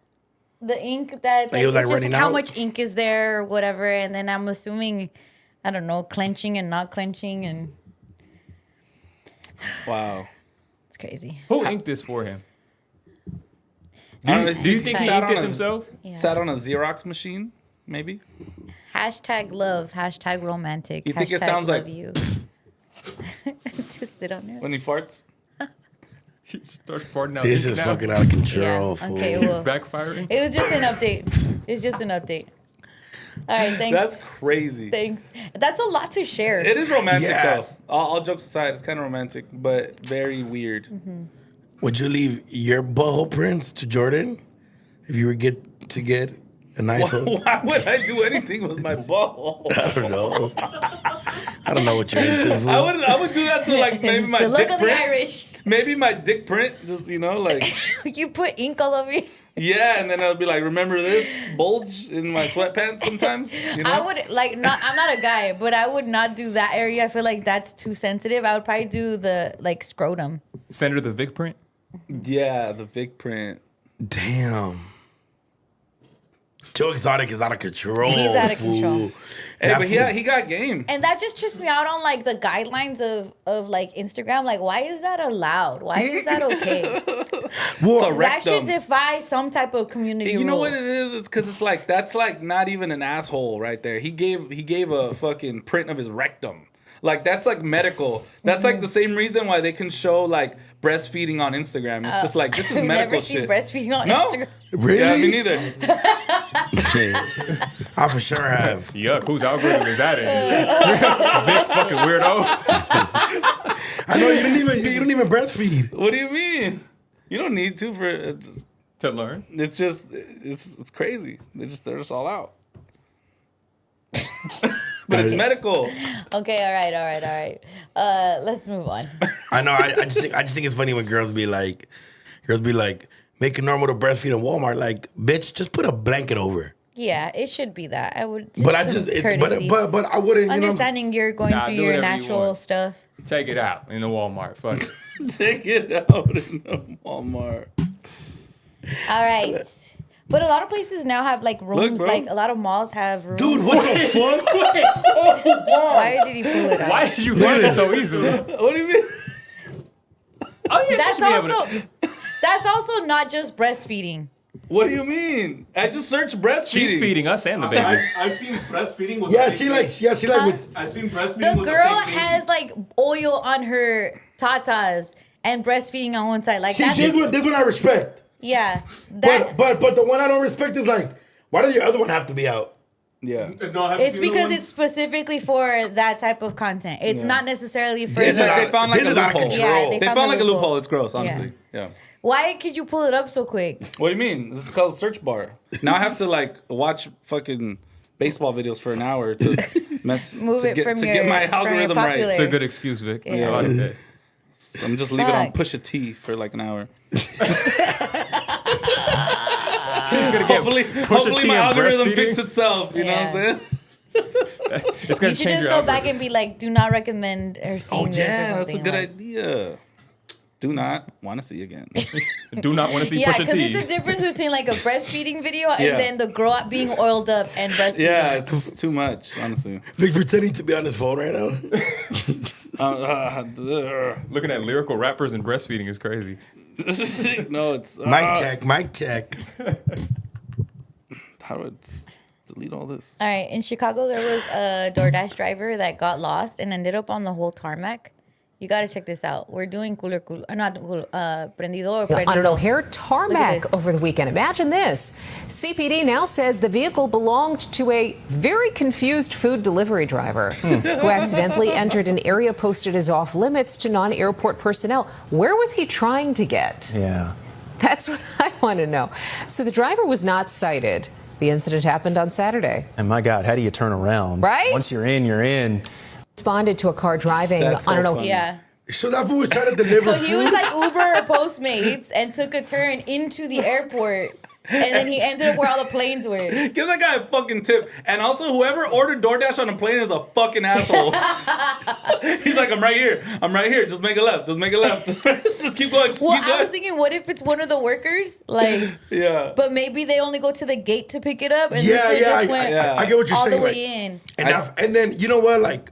The ink that Like it was, it's like, just running how out? much ink is there or whatever. And then I'm assuming, I don't know, clenching and not clenching. And Wow. it's crazy. Who inked this for him? I don't know, Do you think he sat inked on this a- himself? Yeah. Sat on a Xerox machine, maybe? Hashtag love. Hashtag romantic. You think it hashtag sounds love like- you. Just sit on it. When he farts? He starts farting out This ink is now. fucking out of control, Yeah, fool. okay, well. Backfiring. It was just an update. It's just an update. All right, thanks. That's crazy. Thanks. That's a lot to share. It is romantic Yeah. though. All jokes aside, it's kind of romantic, but very weird. Would you leave your butthole prints to Jordan if you were get a nice one? Why would I do anything with my ball? I don't know. I don't know what you're into, fool. I would do that to like maybe my the look dick of the print. Irish. Maybe my dick print, just like You put ink all over you. yeah, and then I'll be like, remember this bulge in my sweatpants sometimes? You know? I would like not. I'm not a guy, but I would not do that area. I feel like that's too sensitive. I would probably do the like scrotum. Senator the Vic print. Yeah, the Vic print. Damn. Joe Exotic is out of control. He's out of fool. control. Hey, That but fool- he got game. And that just trips me out on like the guidelines of like Instagram. Like, why is that allowed? Why is that okay? Well, a That should rectum. defy some type of community You know rule. what it is? It's because it's like that's like not even an asshole right there. He gave a fucking print of his rectum. Like that's like medical. That's like the same reason why they can show like breastfeeding on Instagram. It's just like this is I've medical never seen shit. breastfeeding on No? Instagram. really? Yeah, me neither. I for sure have. Yuck, whose algorithm is that in? Vic fucking weirdo. I know you don't even breastfeed. What do you mean? You don't need to for To learn. it's just it's crazy. They're just all out. But it's medical. Okay, all right. Let's move on. I know. I just think it's funny when girls be like, make it normal to breastfeed in Walmart. Like, bitch, just put a blanket over. Yeah, it should be that. I would. But I some just, courtesy. but I wouldn't. You Understanding you're going Nah, through do your whatever you natural want. stuff. Take it out in the Walmart. Fuck it. Take it out in the Walmart. All right. But a lot of places now have like rooms. bro. Like a lot of malls have rooms. Dude, what the fuck? Why did he pull it out? Why did you find it so easily? What do you mean? Oh yeah, That's also not just breastfeeding. What do you mean? I just searched breastfeeding. She's feeding us and the baby. I've seen breastfeeding with Yeah, she like with. I've seen breastfeeding The with girl a fake baby. has like oil on her tatas and breastfeeding on one side. Like See, that's this one I respect. yeah. That But the one I don't respect is like, why does your other one have to be out? Yeah. No, have you it's seen the because one- it's specifically for that type of content. It's not necessarily for. This is Like out- they found like this a is out of loophole. control. Yeah, They found like a loophole. It's gross, honestly. Yeah. Why could you pull it up so quick? What do you mean? This is called search bar. Now I have to like watch fucking baseball videos for an hour to Move it from get your- my from your algorithm right. popular- It's a good excuse, Vic. Yeah. I like that. I'm just leaving on Fuck. Pusha T for like an hour. He's gonna get Hopefully T my and algorithm breastfeeding. fix itself. You know what I'm saying? It's You gonna should change just your go back and be like, do not recommend or Oh seeing this or yeah, something. that's a good like. idea. Do not want to see again. Do not want to see Yeah, Pusha because T. it's a difference between like a breastfeeding video Yeah. and then the girl being oiled up and breastfeeding. Yeah, it's too much, honestly. Vic pretending to be on his phone right now. Looking at lyrical rappers and breastfeeding is crazy. No, it's Mic check. How do I delete all this? All right, in Chicago, there was a DoorDash driver that got lost and ended up on the whole tarmac. You got to check this out. We're doing prendido or perdido. On an O'Hare tarmac this. over the weekend. Imagine this. CPD now says the vehicle belonged to a very confused food delivery driver who accidentally entered an area posted as off limits to non-airport personnel. Where was he trying to get? Yeah. That's what I want to know. So the driver was not cited. The incident happened on Saturday. And my God, how do you turn around? Right? Once you're in, you're in. Responded to a car driving That's so on an funny. Yeah. So that fool was trying to deliver So he food. was like Uber or Postmates and took a turn into the airport. And then he ended up where all the planes were. Give that guy a fucking tip. And also, whoever ordered DoorDash on a plane is a fucking asshole. He's like, I'm right here. I'm right here. Just make a left. Just make a left. Just keep going. Just Well, keep going. I was thinking, what if it's one of the workers? Like, Yeah. but maybe they only go to the gate to pick it up. And Yeah, this yeah, just went I get what you're all saying. the Like, way in. and then you know what? Like,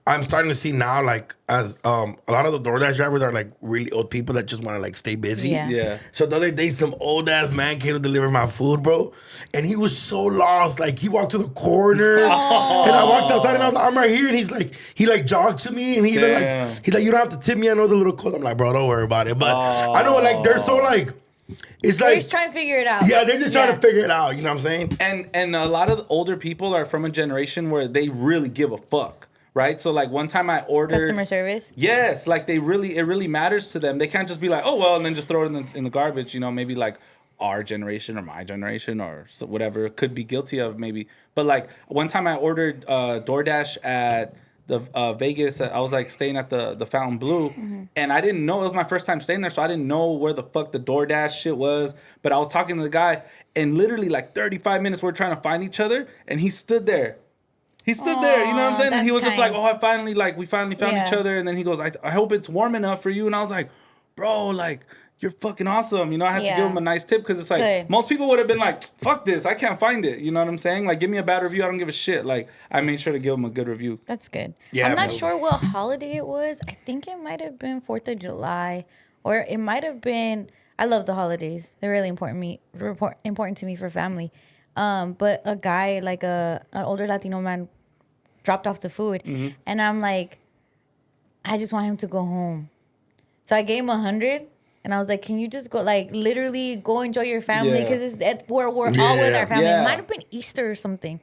I'm starting to see now, like, as a lot of the DoorDash drivers are like really old people that just want to like stay busy. Yeah. Yeah. So the other day, some old ass man came to deliver my food, bro, and he was so lost. Like, he walked to the corner, and I walked outside, and I was like, I'm right here, and he jogged to me, and he's like, you don't have to tip me. I know the little code. I'm like, bro, don't worry about it. But I know, like, they're so like, it's They're like, just trying to figure it out. yeah, they're just trying to figure it out. You know what I'm saying? And a lot of the older people are from a generation where they really give a fuck, right? So like one time I ordered Customer service. Yes, like it really matters to them. They can't just be like, oh well, and then just throw it in the garbage. You know, maybe like our generation or my generation or whatever could be guilty of maybe. But like one time I ordered DoorDash at the Vegas. I was like staying at the Fountain Blue, and I didn't know it was my first time staying there, so I didn't know where the fuck the DoorDash shit was. But I was talking to the guy, and literally like 35 minutes we're trying to find each other, and he stood there. He stood there, you know what I'm saying? And he was that's just like, kind. oh, we finally found each other. And then he goes, I hope it's warm enough for you. And I was like, bro, like, you're fucking awesome. You know, I had to give him a nice tip because it's like, Good. most people would have been like, fuck this, I can't find it. You know what I'm saying? Like, give me a bad review, I don't give a shit. Like, I made sure to give him a good review. That's good. Yeah, I'm not bro. sure what holiday it was. I think it might have been 4th of July, or it might have been. I love the holidays. They're really important to me for family. But a guy, like an older Latino man, dropped off the food, and I'm like, I just want him to go home. So I gave him 100. And I was like, can you just go, like, literally go enjoy your family? Because we're all with our family. Yeah. It might have been Easter or something.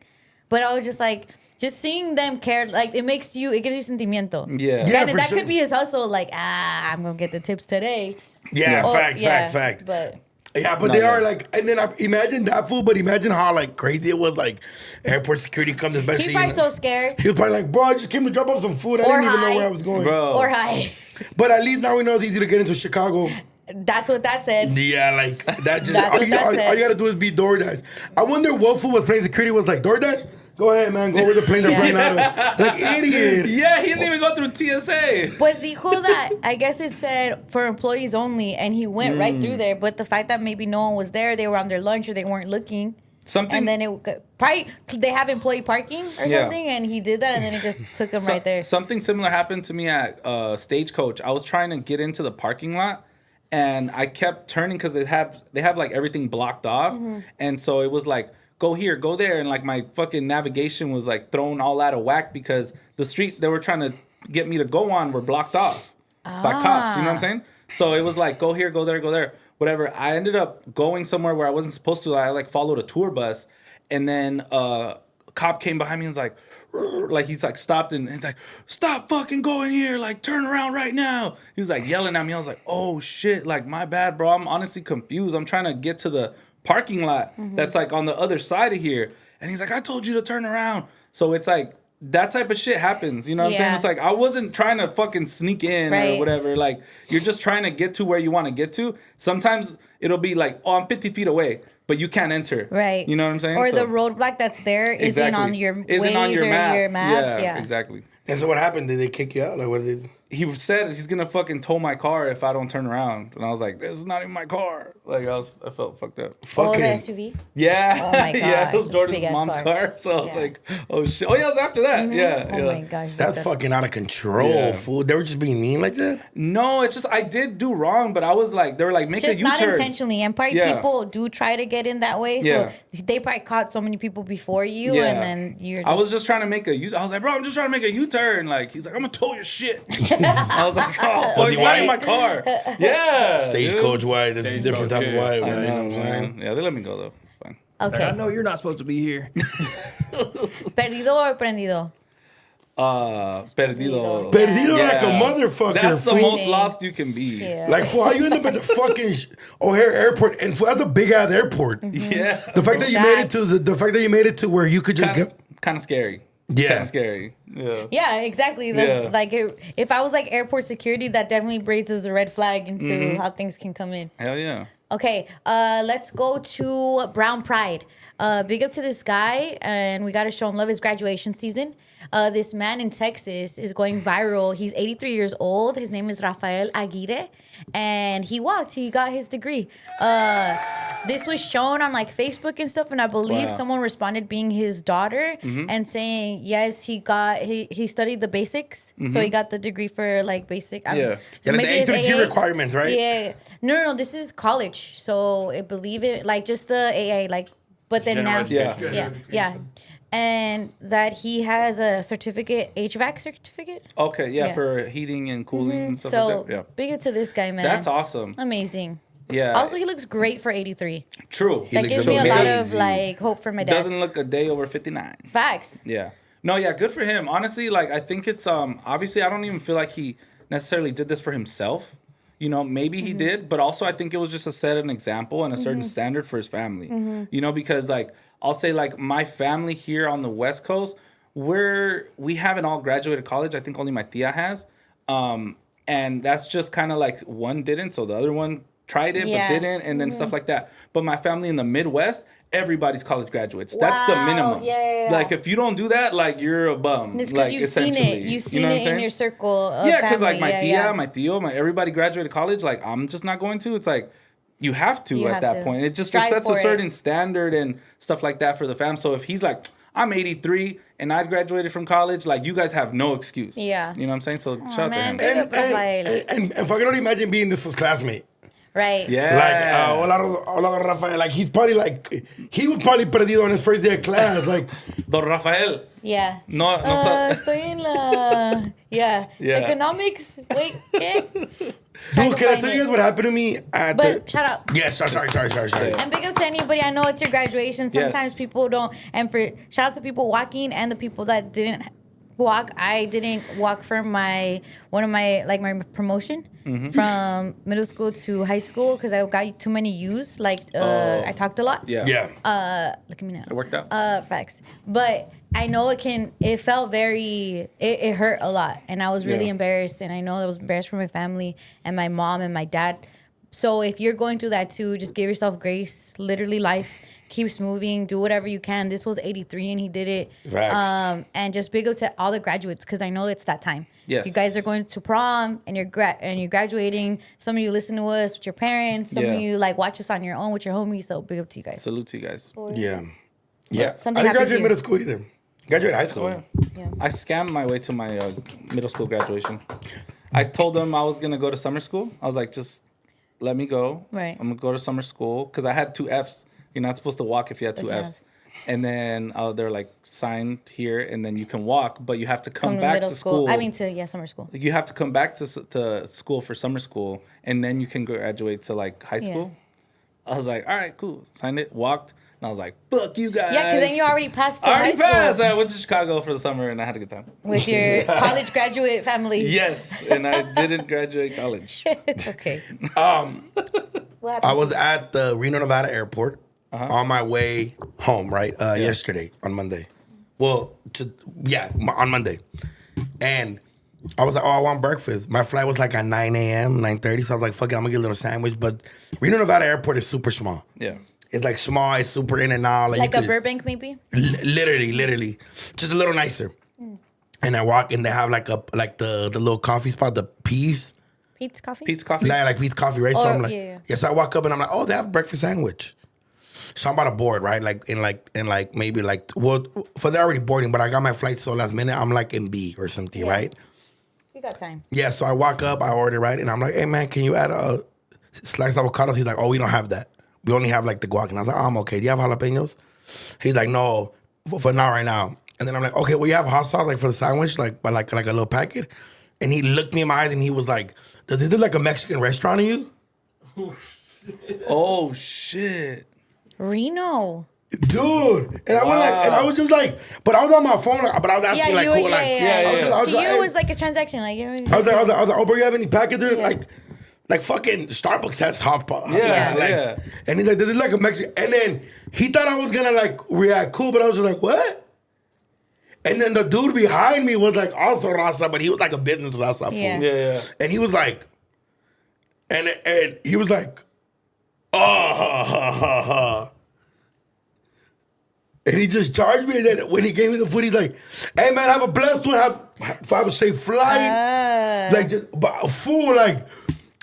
But I was just like, just seeing them care, like, it gives you sentimiento. Yeah. Yeah, And for that sure. could be his hustle, like, I'm going to get the tips today. Yeah, Or- facts. But Yeah, but they are like, and then imagine that fool, but imagine how like crazy it was. Like, airport security comes, especially. he's probably so scared. He was probably like, bro, I just came to drop off some food. I Or didn't even know high. where I was going. Bro. Or high. But at least now we know it's easy to get into Chicago. That's what that said. Yeah, like that just That's all what you, that all, said. all you gotta do is be DoorDash. I wonder what fool was playing security was like, DoorDash? Go ahead, man. Go where the planes are flying out of. Like, idiot. Yeah, he didn't even go through TSA. Pues dijo that, I guess it said for employees only, and he went right through there. But the fact that maybe no one was there, they were on their lunch or they weren't looking. Something. And then probably they have employee parking or something, and he did that, and then it just took him right there. Something similar happened to me at Stagecoach. I was trying to get into the parking lot, and I kept turning because they have like everything blocked off, and so it was like, go here, go there, and like my fucking navigation was like thrown all out of whack because the street they were trying to get me to go on were blocked off by cops. You know what I'm saying? So it was like, go here, go there, go there, whatever. I ended up going somewhere where I wasn't supposed to. I like followed a tour bus, and then a cop came behind me and was like he's like stopped and he's like, stop fucking going here, like turn around right now. He was like yelling at me. I was like, oh shit, like my bad, bro. I'm honestly confused. I'm trying to get to the parking lot that's like on the other side of here, and he's like, I told you to turn around. So it's like that type of shit happens, you know what I'm saying? It's like I wasn't trying to fucking sneak in or whatever. Like you're just trying to get to where you want to get to. Sometimes it'll be like, oh, I'm 50 feet away, but you can't enter. Right. You know what I'm saying? Or So- the roadblock that's there isn't on your Isn't Waze on your or map. your maps. Yeah. Exactly. And so what happened? Did they kick you out? Like, what did they do? he said he's gonna fucking tow my car if I don't turn around, and I was like, "This is not even my car." Like I felt fucked up. Oh, the Fucking SUV. Yeah, Oh my yeah, it was gosh, Jordan's big-ass mom's car. car. So I was Yeah. like, "Oh shit!" Oh yeah, it was after that. Yeah, Oh yeah. my gosh. that's fucking out of control, Yeah. fool. They were just being mean like that. No, it's just I did do wrong, but I was like, they were like, make Just a not U-turn. intentionally, and probably Yeah. people do try to get in that way. So Yeah. they probably caught so many people before you, Yeah. and then you're. Just, I was just trying to make a U. I was like, bro, I'm just trying to make a U-turn. Like, he's like, I'm gonna tow your shit. I was like, oh, fuck, he you got in white? my car. Yeah, Stagecoach white. That's a different type of Stagecoach, white. I Right? You know know, what I'm saying? man. Yeah, they let me go though. It's fine. okay. I know you're not supposed to be here. Perdido or prendido? Perdido. Perdido Yeah. like a motherfucker. That's the fool. most lost you can be. Yeah. Like, fool, how you end up at the fucking O'Hare Airport? And fool, that's a big ass airport. Yeah. The fact that you made it to the fact that you made it to where you could just get. Kind of scary. Yeah. Kind of scary. Yeah. Yeah, exactly. Yeah. Like if I was like airport security, that definitely raises a red flag into how things can come in. Hell yeah. Okay, let's go to Brown Pride. Big up to this guy, and we got to show him love. His graduation season. This man in Texas is going viral. He's 83 years old. His name is Rafael Aguirre, and he walked. He got his degree. This was shown on like Facebook and stuff, and I believe Wow. someone responded being his daughter and saying yes, he studied the basics, so he got the degree for like basic. I don't Yeah. know. Yeah, like the Maybe it's A3G AA. requirements, right? Yeah. No. This is college. So I believe it, like just the AA, like, but then now, Yeah. yeah. And that he has a certificate, HVAC certificate. Okay, yeah, Yeah. for heating and cooling and stuff So like that. Yeah. big up to this guy, man. That's awesome. Amazing. Yeah. Also, he looks great for 83. True. That looks gives me a lot of amazing. like hope for my dad. Doesn't look a day over 59. Facts. Yeah. No, yeah, good for him. Honestly, like I think it's obviously I don't even feel like he necessarily did this for himself. You know, maybe he did, but also I think it was just to set an example and a certain standard for his family. You know, because like I'll say like my family here on the West Coast, we haven't all graduated college. I think only my tia has. And that's just kind of like one didn't, so the other one tried it Yeah. but didn't, and then stuff like that. But my family in the Midwest, everybody's college graduates. That's the Wow. minimum. Yeah. Like if you don't do that, like you're a bum. It's because like, you've seen it. essentially. You've seen You know what it I'm in saying? your circle of Yeah, because like family. my tia, my tío, everybody graduated college. Like I'm just not going to. It's like you have to You at have that to. point. It just Strive sets a for it. certain standard and stuff like that for the fam. So if he's like, I'm 83 and I graduated from college, like you guys have no excuse. Yeah. You know what I'm saying? So shout out to man. him. Big up, Rafael. And if I can only imagine being this was classmate. Right. Yeah. Like, hola, Rafael. Like, he's probably like, he was probably perdido on his first day of class. Like, Don Rafael. Yeah. No está. Estoy en la... Yeah. Yeah. Economics. Wait, ¿qué? dude, can I tell you guys what happened to me at But shout out. Yes, sorry. And big up to anybody. I know it's your graduation. Sometimes Yes. people don't. And for shout out to people walking and the people that didn't walk. I didn't walk for my promotion from middle school to high school because I got too many U's. Like I talked a lot. Yeah. Yeah. Look at me now. It worked out. Facts. But I know it felt very, it hurt a lot. And I was really Yeah. embarrassed. And I know I was embarrassed for my family and my mom and my dad. So if you're going through that too, just give yourself grace. Literally life keeps moving. Do whatever you can. This was 83 and he did it. Facts. And just big up to all the graduates because I know it's that time. Yes. You guys are going to prom and you're graduating. Some of you listen to us with your parents. Some Yeah. of you like watch us on your own with your homies. So big up to you guys. Salute to you guys. Yeah. Yeah. Something I happened didn't to graduate you. middle school either. Graduated high school. Oh, yeah. I scammed my way to my middle school graduation. I told them I was going to go to summer school. I was like, just let me go. Right. I'm going to go to summer school because I had 2 Fs. You're not supposed to walk if you had 2 Fs. And then they're like, signed here, and then you can walk, but you have to come back middle to school. Summer school. You have to come back to school for summer school, and then you can graduate to like high school. I was like, all right, cool. Signed it, walked, and I was like, fuck you guys. Yeah, because then you already passed to I high already school passed. I went to Chicago for the summer, and I had a good time. with your college graduate family. Yes, and I didn't graduate college. It's okay. What happened? I was at the Reno, Nevada airport on my way home, right? Yesterday, on Monday. Well, on Monday. And I was like, I want breakfast. My flight was like at 9 a.m., 9:30. So I was like, fuck it, I'm going to get a little sandwich. But Reno, Nevada airport is super small. Yeah. It's like small, it's super in and out. Like you a Burbank, maybe? Literally. Just a little nicer. and I walk and they have like the little coffee spot, the Peeves. Pete's Coffee? Pete's Coffee. Like Pete's Coffee, right? So Oh, I'm like, yeah. So I walk up and I'm like, oh, they have a breakfast sandwich. So I'm about to board, right? Maybe for they're already boarding, but I got my flight so last minute, I'm like in B or something, Yeah. right? You got time. Yeah, so I walk up, I order, right? And I'm like, hey man, can you add sliced avocados? He's like, oh, we don't have that. We only have like the guac. And I was like, oh, I'm okay. Do you have jalapenos? He's like, no, for not right now. And then I'm like, okay, well, you have hot sauce like for the sandwich, like a little packet? And he looked me in my eyes and he was like, does this look like a Mexican restaurant to you? Oh shit. Reno. Dude. And I went like, and I was just like, but I was on my phone, but I was asking like, cool, like, I was just- I was To like, you, hey. it was like a transaction. Like, I was like, oh, bro, you have any packets? Like fucking Starbucks has hot pot. Yeah. And he's like, this is like a Mexican. And then he thought I was gonna like react cool, but I was just like, what? And then the dude behind me was like also Rasa, but he was like a business Rasa fool. Yeah. And he was like, and he was like, oh, ha, ha, ha, ha. And he just charged me. And then when he gave me the food, he's like, hey man, have a blessed one. Have a safe flight. Like, just, but fool, like,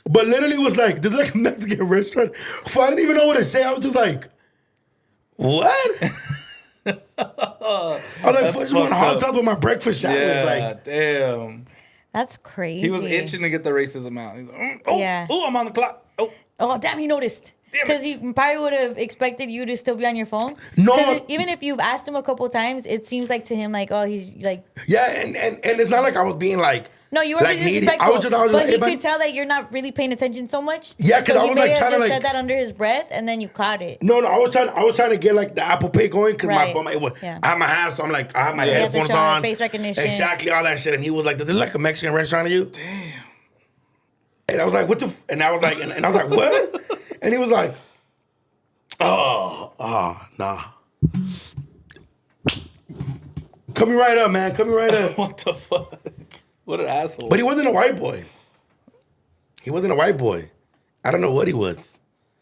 but literally was like, this is like a Mexican restaurant. So I didn't even know what to say. I was just like, what? I was like, first one hot sauce with my breakfast sandwich. Yeah, Like, damn. that's crazy. He was itching to get the racism out. He's like, Yeah. I'm on the clock. Oh, damn, he noticed. Because he probably would have expected you to still be on your phone. No. 'Cause even if you've asked him a couple times, it seems like to him, like, oh, he's like... yeah, and it's not like I was being like, No, you were like being needy. disrespectful. I was just but like, he hey, man. could tell that you're not really paying attention so much. Yeah, 'cause so I he was, may like, have trying to, just like- said that under his breath, and then you caught it. No, I was trying to get like the Apple Pay going because Right. I have my hands, so I'm like, I have my You have to headphones show on, face recognition. exactly all that shit. And he was like, "Does it look like a Mexican restaurant to you?" Damn. And I was like, "What the?" And I was like, and I was like, "What?" And he was like, nah. Coming right up, man. Coming right up. What the fuck? What an asshole. But he wasn't a white boy. He wasn't a white boy. I don't know what he was.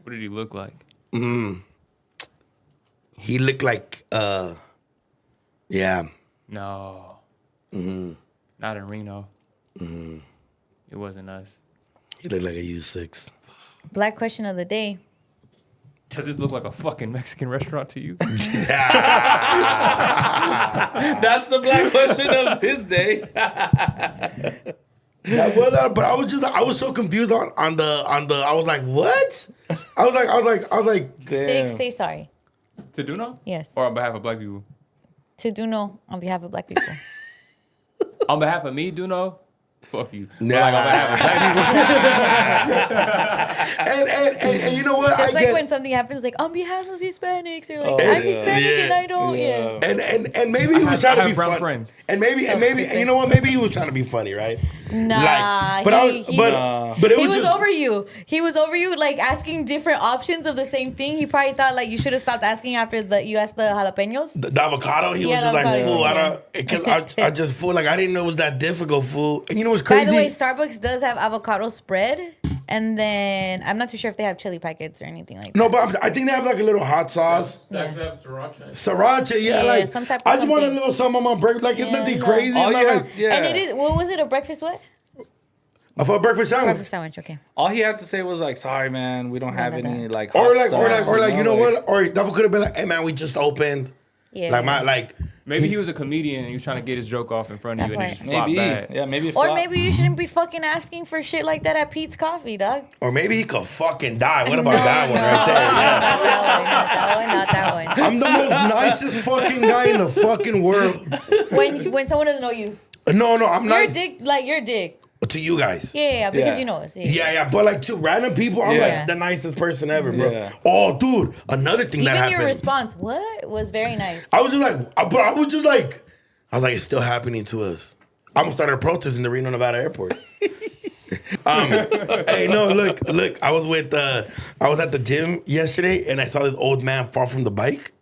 What did he look like? He looked like, yeah. No. Not in Reno. It wasn't us. He looked like a U6. Black question of the day. Does this look like a fucking Mexican restaurant to you? That's the black question of his day. Yeah, but I was so confused on the I was like, what? I was like Damn. Say sorry. To Duno? Yes. Or on behalf of black people? To Duno on behalf of black people. On behalf of me, Duno? Fuck you. Nah. But like on behalf of black people. and you know what? It's I like get when something happens, like on behalf of Hispanics, or like Oh, I'm yeah. Hispanic Yeah. and I don't. Yeah. and maybe he was trying to I be have brown funny. friends. And maybe and you know what? Maybe he was trying to be funny, right? Nah, but he- but it He was was just over you. He was over you, like asking different options of the same thing. He probably thought like you should have stopped asking after you asked the jalapenos. the avocado. He Yeah, was just the like, avocado, fool. yeah. I don't because I just feel like I didn't know it was that difficult, fool. And you know what's By crazy? the way, Starbucks does have avocado spread, and then I'm not too sure if they have chili packets or anything like that. No, but I think they have like a little hot sauce. Sriracha, yeah, Yeah, like some type of I just want a something. little something on my breakfast. Like it's Yeah, nothing yeah. crazy. All It's you not have, like yeah. And it is, what was it, a breakfast what? for a breakfast sandwich. Breakfast sandwich, okay. All he had to say was like, "Sorry, man, we don't have like any that. like." Or hot like, stuff," you know what? Or that could have been like, hey man, we just opened. Yeah. Like Maybe he was a comedian and he was trying to get his joke off in front of you and it just flopped Maybe, bad. yeah, maybe. it Or flopped. maybe you shouldn't be fucking asking for shit like that at Pete's Coffee, dog. or maybe he could fucking die. What about that one right there? Yeah. Not that one. I'm the most nicest fucking guy in the fucking world. When someone doesn't know you, No, I'm you're a nice dick, like you're a dick. to you guys. Yeah, because Yeah. you know us. Yeah, but like to random people, I'm Yeah. like the nicest person ever, bro. Yeah. Oh, dude, another thing that Even happened. your response, what, was very nice. I was just like, it's still happening to us. I almost started a protest in the Reno, Nevada airport. Hey, no, look, I was at the gym yesterday and I saw this old man fall from the bike.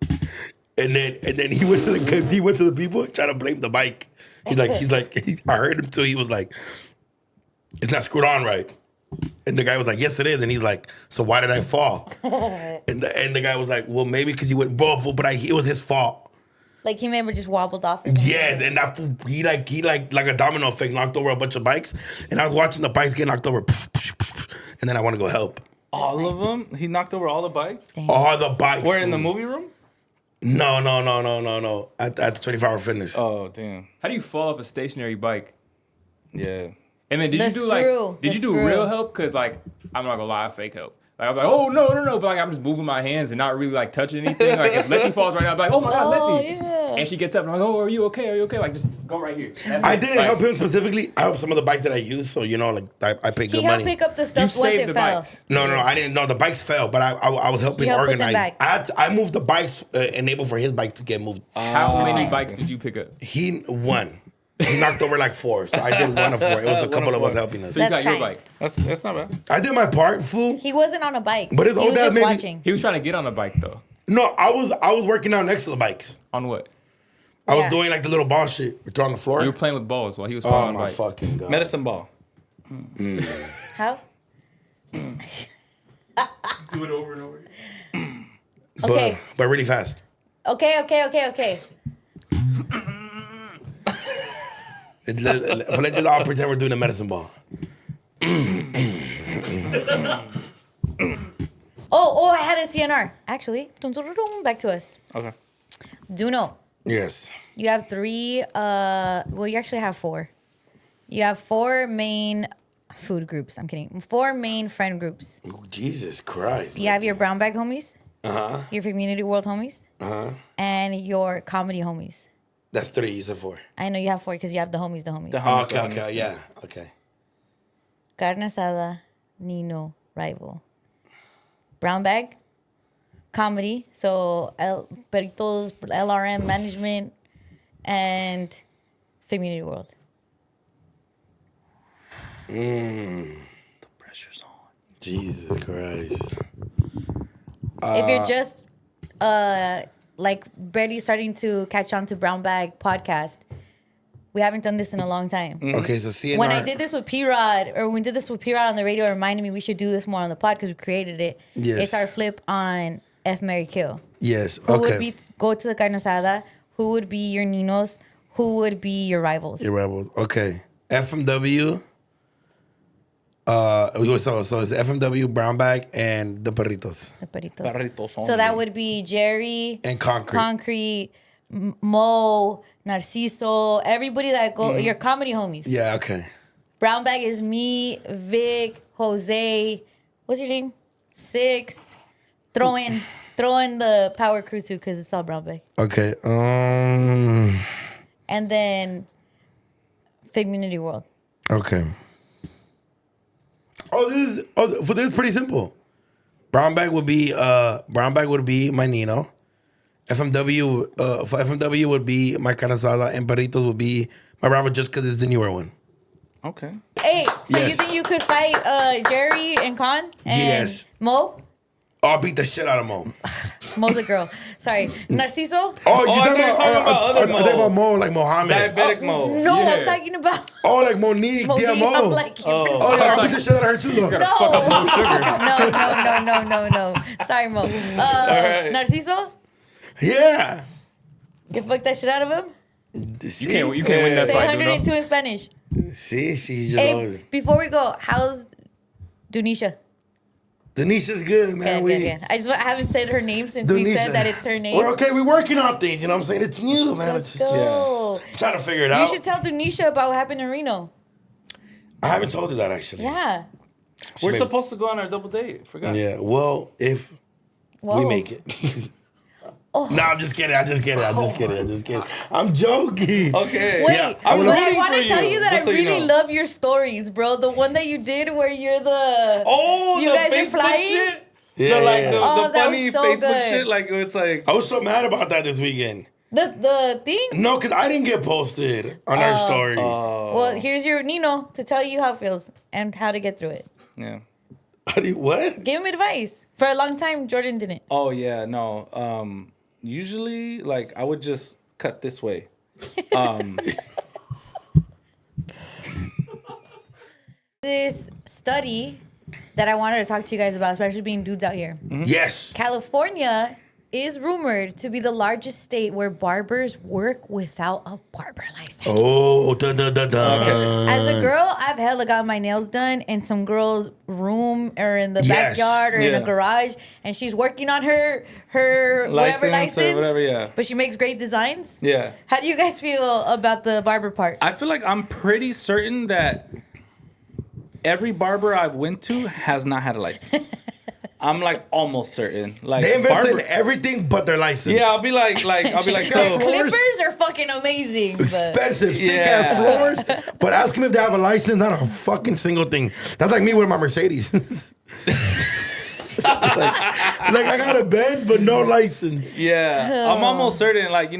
And then he went to the people trying to blame the bike. I heard him too. He was like, it's not screwed on right. And the guy was like, yes, it is. And he's like, so why did I fall? And the guy was like, well, maybe because you went, bro, but it was his fault. Like he maybe just wobbled off. Yes, and that fool, he like a domino effect knocked over a bunch of bikes, and I was watching the bikes get knocked over, and then I want to go help. All of them? He knocked over all the bikes? Damn. All the bikes. We're in the movie room? No. At the 24-hour fitness. Oh, damn. How do you fall off a stationary bike? Yeah. And then did The you do like screw. did The you do screw. real help? Cause like I'm not gonna lie, I fake help. Like I'm like, oh no, but like I'm just moving my hands and not really like touching anything. Like if Letty falls right now, I'm like, oh my god, Letty. Yeah. And she gets up and I'm like, oh, are you okay? Like just go right here. That's I it. didn't Like, help him specifically. I helped some of the bikes that I used, so like I paid He good helped money. pick up the You stuff once saved it the fell. bikes. No, I didn't. No, the bikes fell, but I was helping You helped put them organize. back. I moved the bikes, enable for his bike to get moved. How many nice. bikes did you pick up? He won. He knocked over like 4, so I did 1 of 4. It was a One couple of of us 4. helping us. So you That's got your kind. bike. That's not bad. I did my part, fool. He wasn't on a bike. But his he old was dad just maybe- watching. He was trying to get on a bike though. No, I was working out next to the bikes. On what? I was Yeah. doing like the little ball shit. We throw on the floor. You were playing with balls while he was Oh falling on my a bike. fucking god. Medicine ball. How? Do it over and over. Okay. But really fast. Okay. Let's just all pretend we're doing a medicine ball. Oh, I had a CNR. Actually, back to us. Okay. Duno. Yes. You have 3, well, you actually have 4. You have 4 main food groups. I'm kidding. 4 main friend groups. Oh, Jesus Christ. You have your brown bag homies, Uh-huh. your community world homies, Uh-huh. and your comedy homies. That's 3. You said 4. I know you have 4 because you have the homies. Oh, okay. Yeah. Okay. Carne asada, Nino, rival. Brown bag, comedy. So Peritos, LRM management, and community world. The pressure's on. Jesus Christ. If you're just like barely starting to catch on to Brown Bag podcast, we haven't done this in a long time. Okay, so CNR. When I did this with P-Rod, or when we did this with P-Rod on the radio, it reminded me we should do this more on the pod because we created it. Yes. It's our flip on F, Marry, Kill. Yes. Who Okay. would be go to the carne asada? Who would be your Ninos? Who would be your rivals? Your rebels. Okay. FMW. So it's FMW, Brown Bag, and the Perritos. The Peritos. Perritos So that would be Jerry, And Concrete. Concrete, Mo, Narciso, everybody that go, your comedy homies. Yeah, okay. Brown bag is me, Vic, Jose. What's your name? 6. Throw in the power crew too, because it's all brown bag. Okay. And then Community World. Okay. This is pretty simple. Brown bag would be my Nino. FMW for FMW would be my Canasada, and Barritos would be my rival just because it's the newer one. Okay. Hey, so you Yes. think you could fight Jerry and Con and Yes. Mo? I'll beat the shit out of Mo. Mo's a girl. Sorry, Narciso. Oh, you I thought you were talking about other I'm talking Mo. about Mo, like Mohammed. Diabetic mode. No, Yeah. I'm talking about Oh, like Monique, Monique. Diamo. I'm like, Oh yeah, I'll beat the shit out of her too, though. no. No. Sorry, Mo. right. Narciso, Yeah. you fuck that shit out of him. See? You can't win that Say fight, 102 Duno. in Spanish. See, she's just Hey, always. before we go, how's Dunisha? Denisha's good, man. Okay. I haven't said her name since we said that it's her name. We're okay. We're working on things. You know what I'm saying? It's new, man. Let's It's just, go. I'm trying to figure it You out. should tell Dunisha about what happened in Reno. I haven't told her that actually. Yeah. We're Maybe. supposed to go on our double date. Forgot. Yeah. Well, if Whoa. we make it. No, I'm just kidding. I'm just kidding. I'm joking. Okay. Wait, Yeah, but I rooting want to for tell you that I just so you really know. love your stories, bro. The one that you did where you're the Oh, you the guys are Facebook flying. shit. Yeah, the, like, yeah. the, Oh, the that funny was so Facebook good. shit. Like it's like. I was so mad about that this weekend. The thing. No, because I didn't get posted on our story. Well, here's your Nino to tell you how it feels and how to get through it. Yeah. What? Give him advice. For a long time, Jordan didn't. Oh yeah, no. Usually, like I would just cut this way. This study that I wanted to talk to you guys about, especially being dudes out here. Yes. California is rumored to be the largest state where barbers work without a barber license. Oh, dun, dun, dun, dun. As a girl, I've hella got my nails done in some girl's room or in the Yes. backyard or in a Yeah. garage, and she's working on her whatever License license, or whatever, yeah. But she makes great designs. Yeah. How do you guys feel about the barber part? I feel like I'm pretty certain that every barber I've went to has not had a license. I'm like almost certain. Like They invest barber- in everything but their license. Yeah, I'll be like so. Clippers are fucking amazing. But Expensive, sick Yeah. ass floors. But ask them if they have a license, not a fucking single thing. That's like me with my Mercedes. like I got a Benz, but no license. Yeah, I'm almost certain. Like,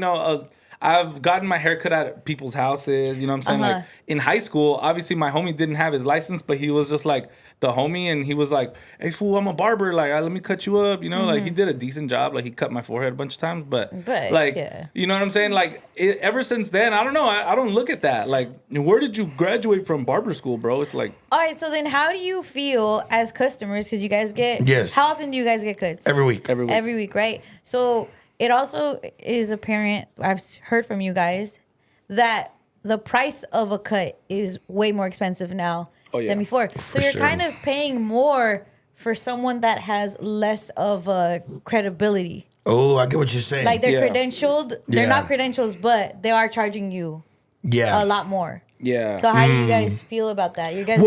I've gotten my hair cut at people's houses. You know what I'm saying? Like in high school, obviously my homie didn't have his license, but he was just like the homie, and he was like, "Hey fool, I'm a barber. Like, let me cut you up." Like he did a decent job. Like he cut my forehead a bunch of times, but like, yeah. you know what I'm saying? Like ever since then, I don't know. I don't look at that. Like, where did you graduate from barber school, bro? It's like, all right, so then how do you feel as customers? Because you guys get Yes. How often do you guys get cuts? Every week. Every week, right? So it also is apparent, I've heard from you guys, that the price of a cut is way more expensive now than before. So you're sure. kind of paying more for someone that has less of a credibility. Oh, I get what you're saying. Like they're Yeah. credentialed. They're Yeah. not credentials, but they are charging you yeah. a lot more. yeah. So how do you guys feel about that? You guys...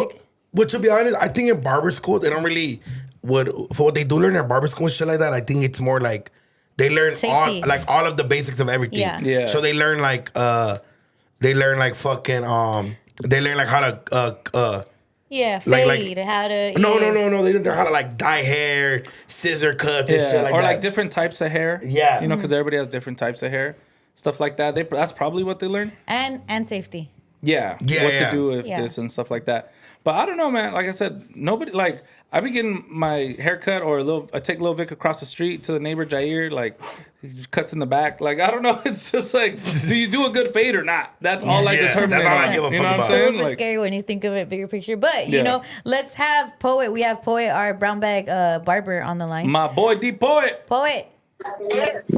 Well, to be honest, I think in barber school they don't really for what they do learn in barber school and shit like that. I think it's more like they learn Safety. all of the basics of everything. Yeah. Yeah. So they learn like how to Yeah, Like- fade, how to... no. yeah. They don't know how to like dye hair, scissor cuts, and shit like or that. like different types of hair. Yeah. Because everybody has different types of hair, stuff like that. That's probably what they learn. And safety. Yeah, Yeah, what yeah. to do with Yeah. this and stuff like that. But I don't know, man. Like I said, nobody like I be getting my haircut or I take Lil Vic across the street to the neighbor Jair, like he cuts in the back. Like I don't know. It's just like, do you do a good fade or not? That's all I Yeah, determine. that's it all I on. give a You fuck know what about. I'm It's a saying? little bit scary when you think of it bigger picture. But, you Yeah. know, let's have Poet. We have Poet, our brown bag Barber on the line. My boy D Poet. Poet,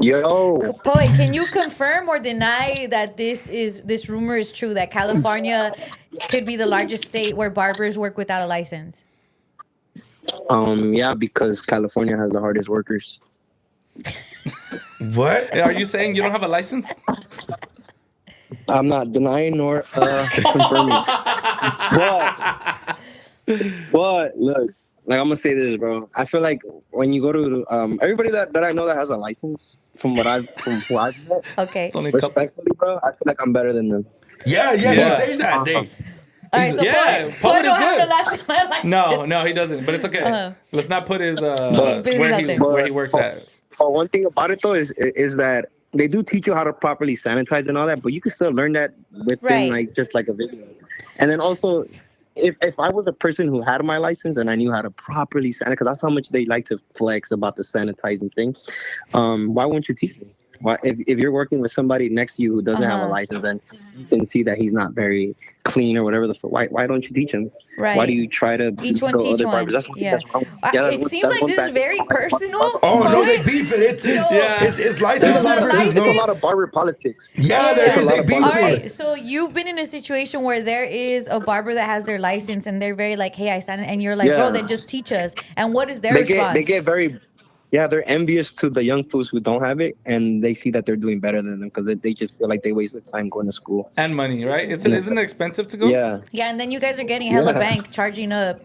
Yo, Poet, can you confirm or deny that this rumor is true, that California could be the largest state where barbers work without a license? yeah, because California has the hardest workers. what? Hey, are you saying you don't have a license? I'm not denying nor confirming. But look, like I'm gonna say this, bro. I feel like when you go to everybody that I know that has a license, from who I've met, Okay. It's only a couple. respectfully, bro, I feel like I'm better than them. Yeah, Yeah. he says that. They, All right, so Yeah, Poet Poet is don't have good. the license. No, he doesn't. But it's okay. Let's not put his business out there. where he works at. But one thing about it though is that they do teach you how to properly sanitize and all that, but you can still learn that within Right. like just like a video. And then also, if I was a person who had my license and I knew how to properly sanitize, because that's how much they like to flex about the sanitizing thing. Why won't you teach me? Why, if you're working with somebody next to you who doesn't have a license and you can see that he's not very clean or whatever, why don't you teach him? Right. Why do you try to Each one go teach other one. barbers? Yeah. That's wrong. It seems like this is very personal. oh no, they Poet. beef it. It's There's license. So the there's a license- lot of barber politics. Yeah, there is. They beef All it. right, so you've been in a situation where there is a barber that has their license and they're very like, hey, I signed it, and you're like, bro, Yeah. then just teach us. And what is their They response? get very, they're envious to the young fools who don't have it, and they see that they're doing better than them because they just feel like they wasted time going to school. And money, right? Isn't it expensive to go? Yeah. Yeah, and then you guys are getting hella Yeah. bank charging up,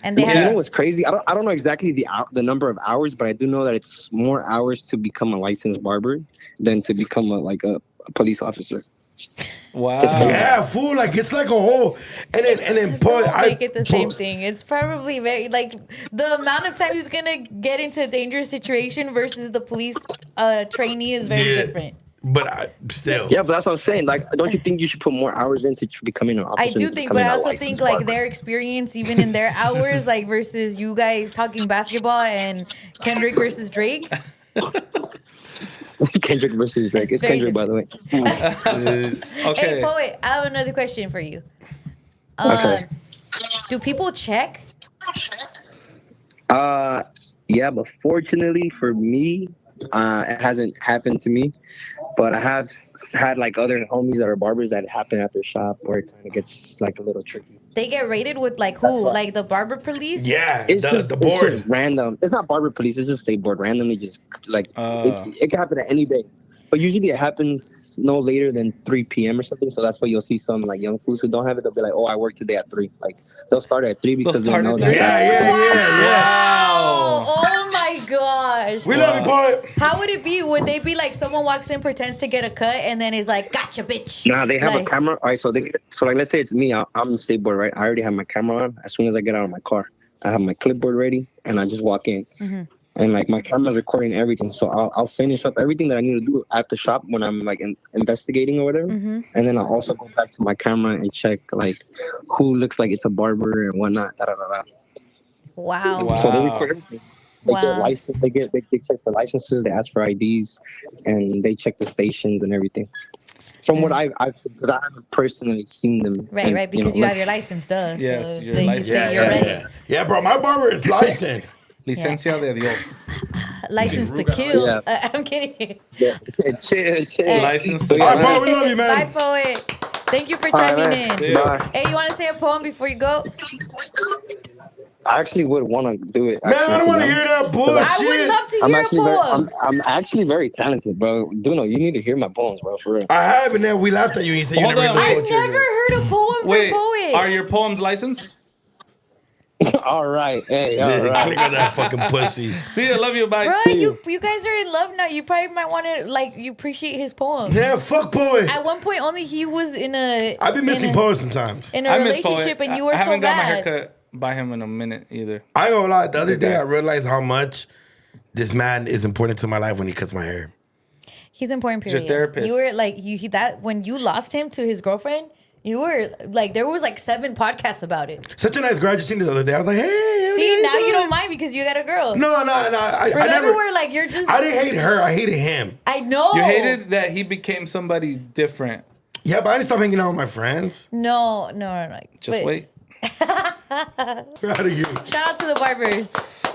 and they You have know what's crazy? I don't know exactly the number of hours, but I do know that it's more hours to become a licensed barber than to become a police officer. Wow. Yeah, fool. Like it's like a whole, and then Poet. don't make it the same thing. It's probably very like the amount of times he's gonna get into a dangerous situation versus the police trainee is very different. But still. Yeah, but that's what I'm saying. Like, don't you think you should put more hours into becoming an officer? I do than think, but becoming I a also licensed think like barber? their experience, even in their hours, like versus you guys talking basketball and Kendrick versus Drake. Kendrick versus Drake. It's very Kendrick, by the way. Okay. Hey, Poet, I have another question for you. Okay. Do people check? Yeah, but fortunately for me, It hasn't happened to me, but I have had like other homies that are barbers that happen at their shop where it kind of gets like a little tricky. They get raided with like who? Like the barber police? Yeah, It's the just board. random. It's not barber police. It's just they board randomly. Just like it can happen at any day, but usually it happens no later than 3 p.m. or something. So that's why you'll see some like young fools who don't have it. They'll be like, "Oh, I work today at 3." Like they'll start at 3 because they know that. Wow. Oh my gosh. We love you, poet. How would it be? Would they be like someone walks in, pretends to get a cut, and then is like, "Gotcha, bitch." Nah, they have like, a camera. All right, so like let's say it's me. I'm the skateboard, right? I already have my camera on. As soon as I get out of my car, I have my clipboard ready, and I just walk in. Mm-hmm. And like my camera's recording everything, so I'll finish up everything that I need to do at the shop when I'm like investigating or whatever, and then I'll also go back to my camera and check like who looks like it's a barber and whatnot. Wow. So they record everything. They get license. They check for licenses. They ask for IDs, and they check the stations and everything. From what I've because I haven't personally seen them. Right, because you have your license, duh. Yes, so your they license. think you're ready. Yeah, bro, my barber is licensed. Licencia de Dios. License to kill. Yeah. I'm kidding. Yeah. Chill. License to All right, Poet, we love you, man. Bye, poet. Thank you for chiming in. Bye. Hey, you want to say a poem before you go? I actually would want to do it. Man, I don't want to hear that bullshit. I would love to hear a poem. I'm actually very talented, bro. Duno, you need to hear my poems, bro, for real. I have, and then we laughed at you and you said you Hold never on, heard the I've poetry never again. heard a poem Wait, from poet. are your poems licensed? All right. Hey, all Yeah, right. click on that fucking pussy. See, I love you, bye. Bro, you guys are in love now. You probably might want to like you appreciate his poems. Yeah, fuck Poet. At one point, only he was in a. I've been missing Poet sometimes. In a I miss relationship, Poet. and you were I so haven't got my bad. haircut by him in a minute either. I ain't gonna lie. The other day, I realized how much this man is important to my life when he cuts my hair. He's important. He's your Period. therapist. You were like that when you lost him to his girlfriend. You were like there was like 7 podcasts about it. Such a nice girl. I just seen it the other day. I was like, hey. See, now you don't mind because you got a girl. No. I Remember, never. we're like you're just. I didn't hate her. I hated him. I know. You hated that he became somebody different. Yeah, but I didn't stop hanging out with my friends. No. Just wait. Proud of you. Shout out to the barbers.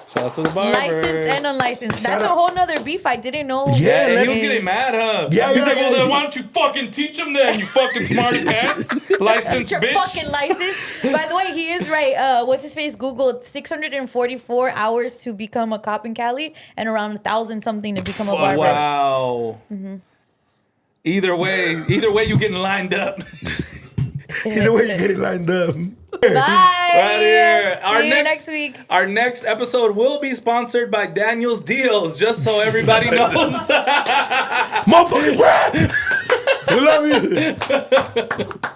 Shout out to the barbers. Licensed and unlicensed. Shout That's a out- whole nother beef. I didn't know. Yeah, he was getting mad, huh? Yeah, He's yeah, like, well, yeah. then why don't you fucking teach him then, you fucking smarty pants, licensed Your bitch. fucking license. By the way, he is right. What's his face? Googled 644 hours to become a cop in Cali and around 1,000 something to become a barber. Wow. Either way, you getting lined up. Either way, you're getting lined up. Bye. Right here. See you next week. Our next episode will be sponsored by Daniel's Deals, just so everybody knows. Motherfuckers rap! We love you.